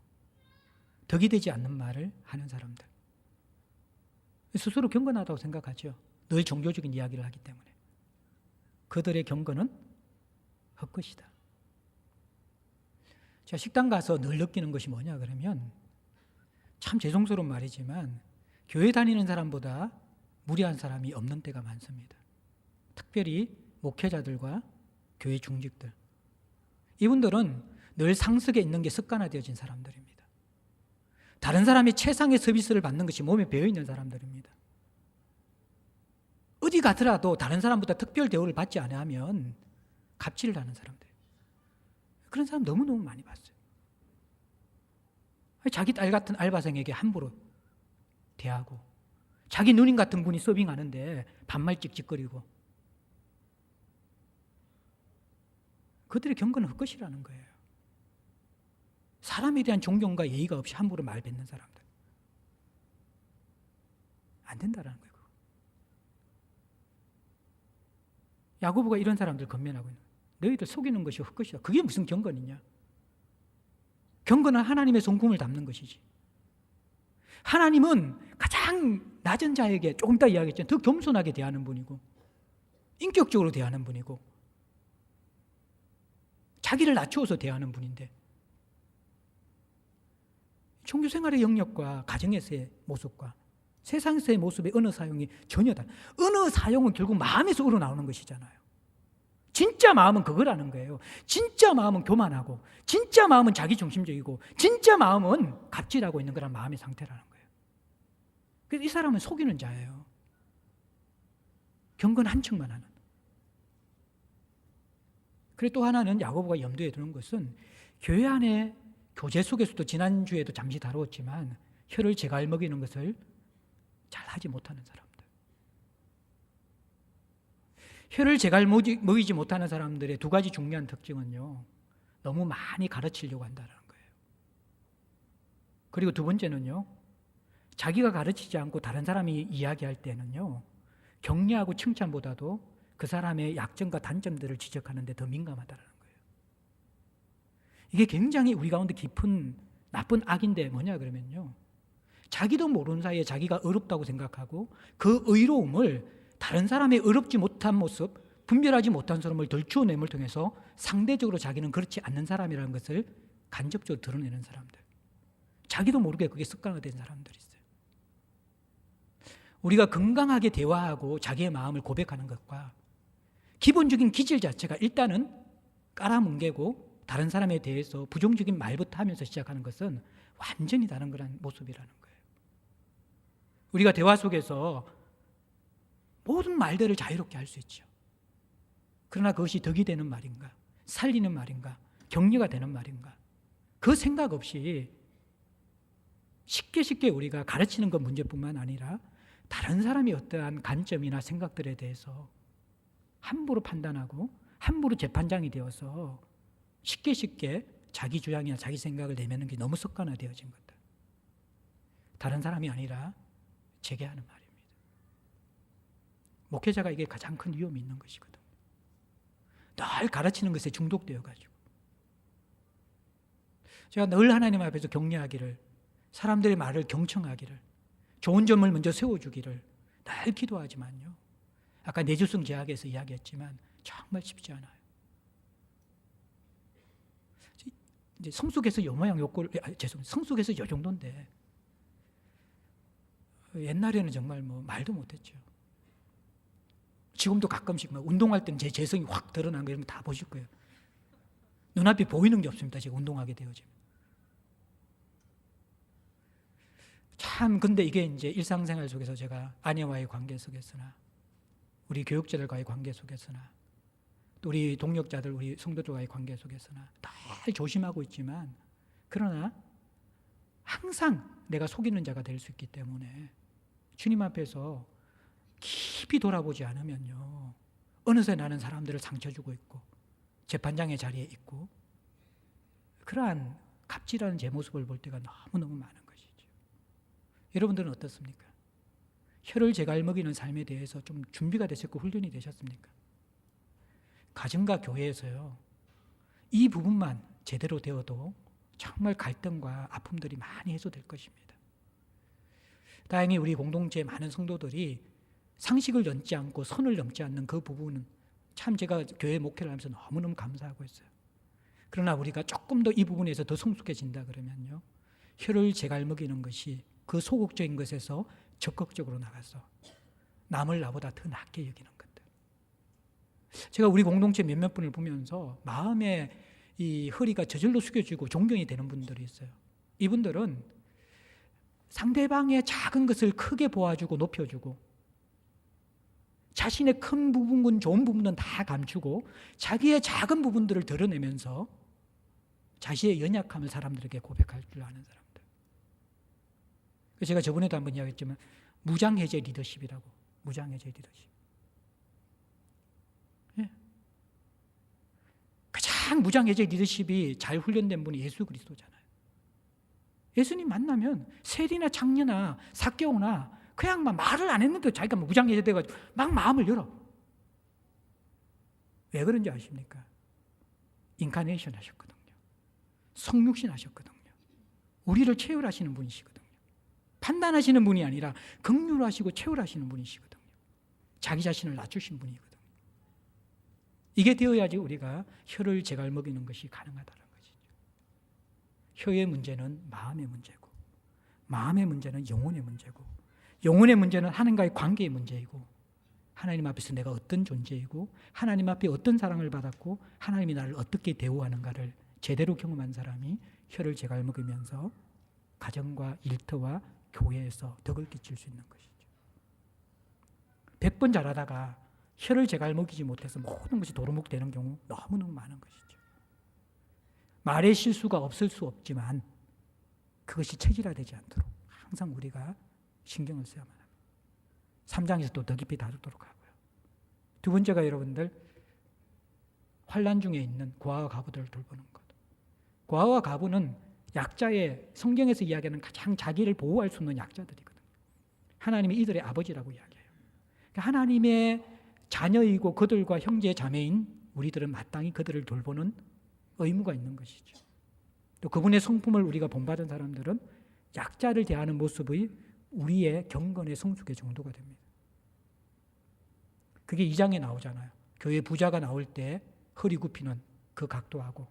덕이 되지 않는 말을 하는 사람들, 스스로 경건하다고 생각하죠. 늘 종교적인 이야기를 하기 때문에. 그들의 경건은 헛것이다. 제가 식당 가서 늘 느끼는 것이 뭐냐 그러면, 참 죄송스러운 말이지만 교회 다니는 사람보다 무리한 사람이 없는 때가 많습니다. 특별히 목회자들과 교회 중직들, 이분들은 늘 상석에 있는 게 습관화되어진 사람들입니다. 다른 사람이 최상의 서비스를 받는 것이 몸에 배어있는 사람들입니다. 어디 가더라도 다른 사람보다 특별 대우를 받지 않으면 갑질을 하는 사람들, 그런 사람 너무너무 많이 봤어요. 자기 딸 같은 알바생에게 함부로 대하고, 자기 누님 같은 분이 서빙하는데 반말 찍찍거리고, 그들의 경건은 헛것이라는 거예요. 사람에 대한 존경과 예의가 없이 함부로 말 뱉는 사람들, 안 된다라는 거예요. 야고보가 이런 사람들 건면하고 있는 거예요. 너희들 속이는 것이 헛것이다. 그게 무슨 경건이냐? 경건은 하나님의 성품을 담는 것이지. 하나님은 가장 낮은 자에게, 조금 이따 이야기했지만 더 겸손하게 대하는 분이고, 인격적으로 대하는 분이고, 자기를 낮추어서 대하는 분인데, 종교 생활의 영역과 가정에서의 모습과 세상에서의 모습의 언어 사용이 전혀 다른, 언어 사용은 결국 마음에서 우러나오는 것이잖아요. 진짜 마음은 그거라는 거예요. 진짜 마음은 교만하고, 진짜 마음은 자기중심적이고, 진짜 마음은 갑질하고 있는 거란 마음의 상태라는 거예요. 그래서 이 사람은 속이는 자예요. 경건 한 척만 하는. 그리고 또 하나는 야고보가 염두에 두는 것은, 교회 안에 교제 속에서도 지난주에도 잠시 다루었지만 혀를 제갈 먹이는 것을 잘 하지 못하는 사람들, 혀를 제갈 먹이지 못하는 사람들의 두 가지 중요한 특징은요, 너무 많이 가르치려고 한다는 거예요. 그리고 두 번째는요, 자기가 가르치지 않고 다른 사람이 이야기할 때는요, 격려하고 칭찬보다도 그 사람의 약점과 단점들을 지적하는 데 더 민감하다는 거예요. 이게 굉장히 우리 가운데 깊은 나쁜 악인데 뭐냐 그러면요, 자기도 모르는 사이에 자기가 어렵다고 생각하고 그 의로움을 다른 사람의 어렵지 못한 모습, 분별하지 못한 사람을 덜추어냄을 통해서 상대적으로 자기는 그렇지 않는 사람이라는 것을 간접적으로 드러내는 사람들, 자기도 모르게 그게 습관화된 사람들이 있어요. 우리가 건강하게 대화하고 자기의 마음을 고백하는 것과 기본적인 기질 자체가 일단은 깔아뭉개고 다른 사람에 대해서 부정적인 말부터 하면서 시작하는 것은 완전히 다른 그런 모습이라는 거예요. 우리가 대화 속에서 모든 말들을 자유롭게 할 수 있죠. 그러나 그것이 덕이 되는 말인가, 살리는 말인가, 격려가 되는 말인가, 그 생각 없이 쉽게 우리가 가르치는 것 문제뿐만 아니라 다른 사람이 어떠한 관점이나 생각들에 대해서 함부로 판단하고 함부로 재판장이 되어서 쉽게 자기 주장이나 자기 생각을 내미는 게 너무 습관화되어진 것들. 다른 사람이 아니라 제게 하는 말입니다. 목회자가 이게 가장 큰 위험이 있는 것이거든요. 늘 가르치는 것에 중독되어가지고. 제가 늘 하나님 앞에서 격려하기를, 사람들의 말을 경청하기를, 좋은 점을 먼저 세워주기를 늘 기도하지만요. 아까 내주성 제약에서 이야기했지만 정말 쉽지 않아요. 이제 성숙해서 요 모양 요 꼴, 성숙해서 요 정도인데 옛날에는 정말 뭐 말도 못했죠. 지금도 가끔씩 막 운동할 때는 제 재성이 확 드러난 거 이런 거 다 보실 거예요. 눈앞에 보이는 게 없습니다. 제가 운동하게 되어지면. 참 근데 이게 이제 일상생활 속에서 제가 아내와의 관계 속에서나 우리 교육자들과의 관계 속에서나 또 우리 동역자들, 우리 성도들과의 관계 속에서나 다 조심하고 있지만 그러나 항상 내가 속이는 자가 될 수 있기 때문에 주님 앞에서 깊이 돌아보지 않으면요. 어느새 나는 사람들을 상처 주고 있고 재판장의 자리에 있고 그러한 갑질하는 제 모습을 볼 때가 너무너무 많은 것이죠. 여러분들은 어떻습니까? 혀를 제갈먹이는 삶에 대해서 좀 준비가 되셨고 훈련이 되셨습니까? 가정과 교회에서요. 이 부분만 제대로 되어도 정말 갈등과 아픔들이 많이 해소될 것입니다. 다행히 우리 공동체의 많은 성도들이 상식을 넘지 않고 선을 넘지 않는 그 부분은 참 제가 교회 목회를 하면서 너무너무 감사하고 있어요. 그러나 우리가 조금 더 이 부분에서 더 성숙해진다 그러면요. 혀를 제갈먹이는 것이 그 소극적인 것에서 적극적으로 나가서 남을 나보다 더 낫게 여기는 것들. 제가 우리 공동체 몇몇 분을 보면서 마음에 이 허리가 저절로 숙여지고 존경이 되는 분들이 있어요. 이분들은 상대방의 작은 것을 크게 보아주고 높여주고 자신의 큰 부분, 좋은 부분은 다 감추고 자기의 작은 부분들을 드러내면서 자신의 연약함을 사람들에게 고백할 줄 아는 사람들. 제가 저번에도 한번 이야기했지만 무장해제 리더십이라고. 무장해제 리더십. 예. 가장 무장해제 리더십이 잘 훈련된 분이 예수 그리스도잖아요. 예수님 만나면 세리나 장녀나 삭개오나 그냥 막 말을 안 했는데 자기가 무장해제 돼가지고 막 마음을 열어. 왜 그런지 아십니까? 인카네이션 하셨거든요. 성육신 하셨거든요. 우리를 채울하시는 분이시거든요. 판단하시는 분이 아니라 긍휼하시고 채울하시는 분이시거든요. 자기 자신을 낮추신 분이거든요. 이게 되어야지 우리가 혀를 제갈먹이는 것이 가능하다는 것이죠. 혀의 문제는 마음의 문제고 마음의 문제는 영혼의 문제고 영혼의 문제는 하나님과의 관계의 문제이고 하나님 앞에서 내가 어떤 존재이고 하나님 앞에 어떤 사랑을 받았고 하나님이 나를 어떻게 대우하는가를 제대로 경험한 사람이 혀를 제갈먹으면서 가정과 일터와 교회에서 덕을 끼칠 수 있는 것이죠. 100번 잘하다가 혀를 제갈먹이지 못해서 모든 것이 도루묵 되는 경우 너무너무 많은 것이죠. 말의 실수가 없을 수 없지만 그것이 체질화되지 않도록 항상 우리가 신경을 써야만 합니다. 3장에서 또 더 깊이 다루도록 하고요. 두 번째가 여러분들 환난 중에 있는 고아와 과부들을 돌보는 것. 고아와 과부는 약자의 성경에서 이야기하는 가장 자기를 보호할 수 있는 약자들이거든요. 하나님이 이들의 아버지라고 이야기해요. 그러니까 하나님의 자녀이고 그들과 형제 자매인 우리들은 마땅히 그들을 돌보는 의무가 있는 것이죠. 또 그분의 성품을 우리가 본받은 사람들은 약자를 대하는 모습의 우리의 경건의 성숙의 정도가 됩니다. 그게 2장에 나오잖아요. 교회 부자가 나올 때 허리 굽히는 그 각도하고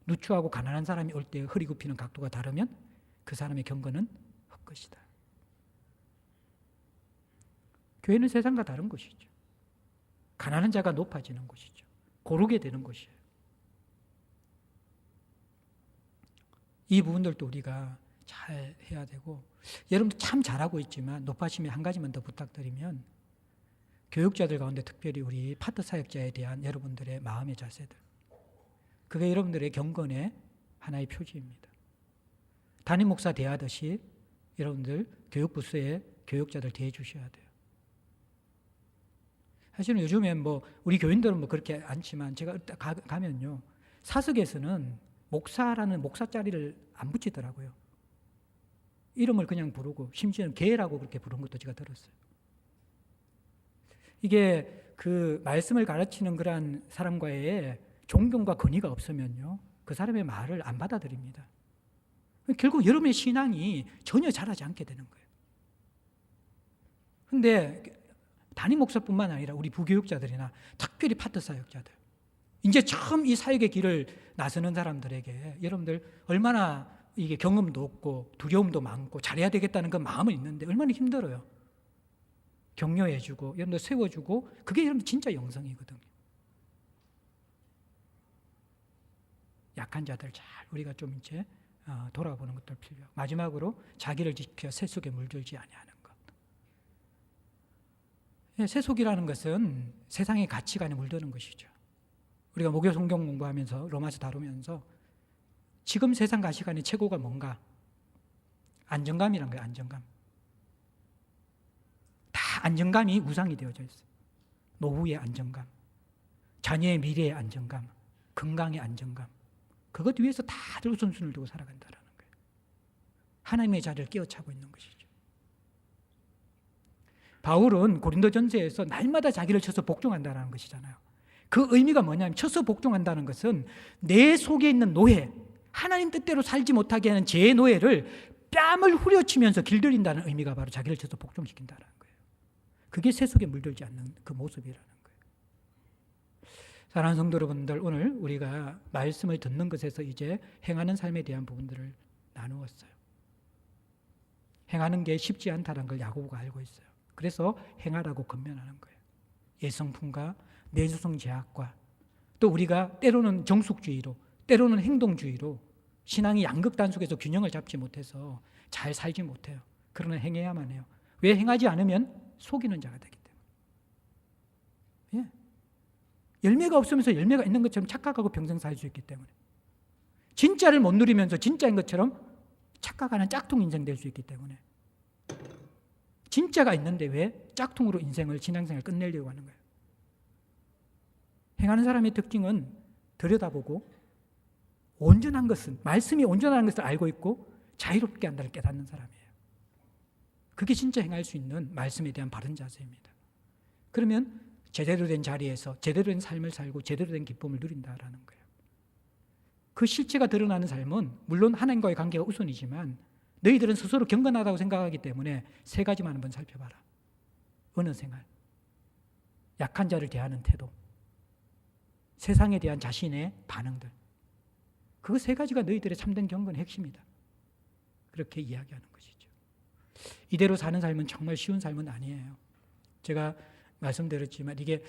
누추하고 가난한 사람이 올 때 허리 굽히는 각도가 다르면 그 사람의 경건은 헛것이다. 교회는 세상과 다른 것이죠. 가난한 자가 높아지는 것이죠. 고르게 되는 것이에요. 이 부분들도 우리가 잘 해야 되고 여러분도 참 잘하고 있지만 높아심에 한 가지만 더 부탁드리면 교육자들 가운데 특별히 우리 파트 사역자에 대한 여러분들의 마음의 자세들 그게 여러분들의 경건의 하나의 표지입니다. 담임 목사 대하듯이 여러분들 교육부서에 교육자들 대해 주셔야 돼요. 사실은 요즘엔 뭐 우리 교인들은 뭐 그렇게 않지만 제가 가면요, 사석에서는 목사라는 목사 자리를 안 붙이더라고요. 이름을 그냥 부르고 심지어는 개라고 그렇게 부른 것도 제가 들었어요. 이게 그 말씀을 가르치는 그러한 사람과의 존경과 권위가 없으면요, 그 사람의 말을 안 받아들입니다. 결국 여러분의 신앙이 전혀 자라지 않게 되는 거예요. 그런데 담임 목사뿐만 아니라 우리 부교육자들이나 특별히 파트 사역자들, 이제 처음 이 사역의 길을 나서는 사람들에게 여러분들 얼마나 이게 경험도 없고 두려움도 많고 잘해야 되겠다는 그 마음은 있는데 얼마나 힘들어요. 격려해주고 여러분들 세워주고, 그게 여러분 진짜 영성이거든요. 약한 자들 잘 우리가 좀 이제 돌아보는 것도 필요하고, 마지막으로 자기를 지켜 세속에 물들지 아니하는 것. 세속이라는 것은 세상의 가치관에 물드는 것이죠. 우리가 목요 성경 공부하면서 로마서 다루면서 지금 세상 가치관의 최고가 뭔가? 안정감이란 거예요. 안정감. 다 안정감이 우상이 되어져 있어요. 노후의 안정감, 자녀의 미래의 안정감, 건강의 안정감, 그것 위해서 다들 우선순위를 두고 살아간다는 거예요. 하나님의 자리를 끼어차고 있는 것이죠. 바울은 고린도전서에서 날마다 자기를 쳐서 복종한다는 것이잖아요. 그 의미가 뭐냐면, 쳐서 복종한다는 것은 내 속에 있는 노예, 하나님 뜻대로 살지 못하게 하는 제 노예를 뺨을 후려치면서 길들인다는 의미가 바로 자기를 쳐서 복종시킨다는 거예요. 그게 세속에 물들지 않는 그 모습이라는 거예요. 사랑하는 성도 여러분들, 오늘 우리가 말씀을 듣는 것에서 이제 행하는 삶에 대한 부분들을 나누었어요. 행하는 게 쉽지 않다는 걸 야고보가 알고 있어요. 그래서 행하라고 권면하는 거예요. 예성품과 내수성 제약과, 또 우리가 때로는 정숙주의로, 때로는 행동주의로 신앙이 양극단속에서 균형을 잡지 못해서 잘 살지 못해요. 그러나 행해야만 해요. 왜? 행하지 않으면 속이는 자가 되기 때문에. 예. 열매가 없으면서 열매가 있는 것처럼 착각하고 평생 살 수 있기 때문에. 진짜를 못 누리면서 진짜인 것처럼 착각하는 짝퉁 인생 될 수 있기 때문에. 진짜가 있는데 왜 짝퉁으로 인생을, 신앙생활을 끝내려고 하는 거예요. 행하는 사람의 특징은 들여다보고 온전한 것은, 말씀이 온전한 것을 알고 있고 자유롭게 한다를 깨닫는 사람이에요. 그게 진짜 행할 수 있는 말씀에 대한 바른 자세입니다. 그러면 제대로 된 자리에서 제대로 된 삶을 살고 제대로 된 기쁨을 누린다라는 거예요. 그 실체가 드러나는 삶은 물론 하나님과의 관계가 우선이지만 너희들은 스스로 경건하다고 생각하기 때문에 세 가지만 한번 살펴봐라. 언어 생활, 약한 자를 대하는 태도, 세상에 대한 자신의 반응들, 그 세 가지가 너희들의 참된 경건의 핵심이다. 그렇게 이야기하는 것이죠. 이대로 사는 삶은 정말 쉬운 삶은 아니에요. 제가 말씀드렸지만 이게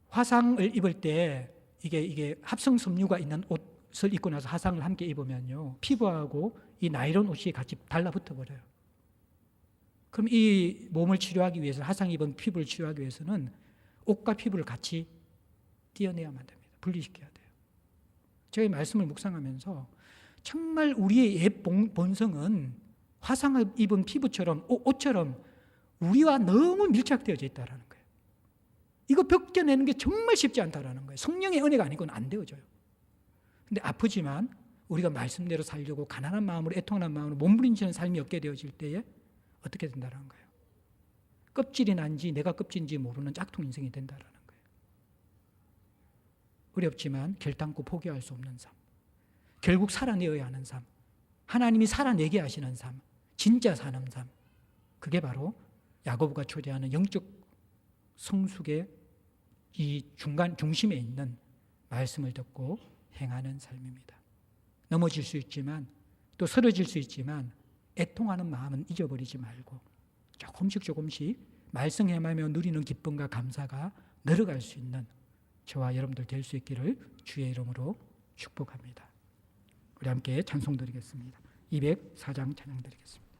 화상을 입을 때 이게 합성 섬유가 있는 옷을 입고 나서 화상을 함께 입으면요, 피부하고 이 나일론 옷이 같이 달라붙어 버려요. 그럼 이 몸을 치료하기 위해서, 화상 입은 피부를 치료하기 위해서는 옷과 피부를 같이 떼어내야만 됩니다. 분리시켜야 돼요. 제가 이 말씀을 묵상하면서 정말 우리의 옛 본성은 화상을 입은 피부처럼, 옷처럼 우리와 너무 밀착되어져 있다는 거예요. 이거 벗겨내는 게 정말 쉽지 않다는 거예요. 성령의 은혜가 아니고는 안 되어져요. 근데 아프지만 우리가 말씀대로 살려고 가난한 마음으로, 애통하는 마음으로 몸부림치는 삶이 없게 되어질 때에 어떻게 된다는 거예요? 껍질이 난지 내가 껍질인지 모르는 짝퉁 인생이 된다는 거예요. 어렵지만 결단코 포기할 수 없는 삶, 결국 살아내어야 하는 삶, 하나님이 살아내게 하시는 삶, 진짜 사는 삶, 그게 바로 야고보가 초대하는 영적 성숙의 이 중심에 있는 말씀을 듣고 행하는 삶입니다. 넘어질 수 있지만, 또 쓰러질 수 있지만 애통하는 마음은 잊어버리지 말고 조금씩 말씀 행하며 누리는 기쁨과 감사가 늘어갈 수 있는 저와 여러분들 될 수 있기를 주의 이름으로 축복합니다. 우리 함께 찬송 드리겠습니다. 204장 찬양 드리겠습니다.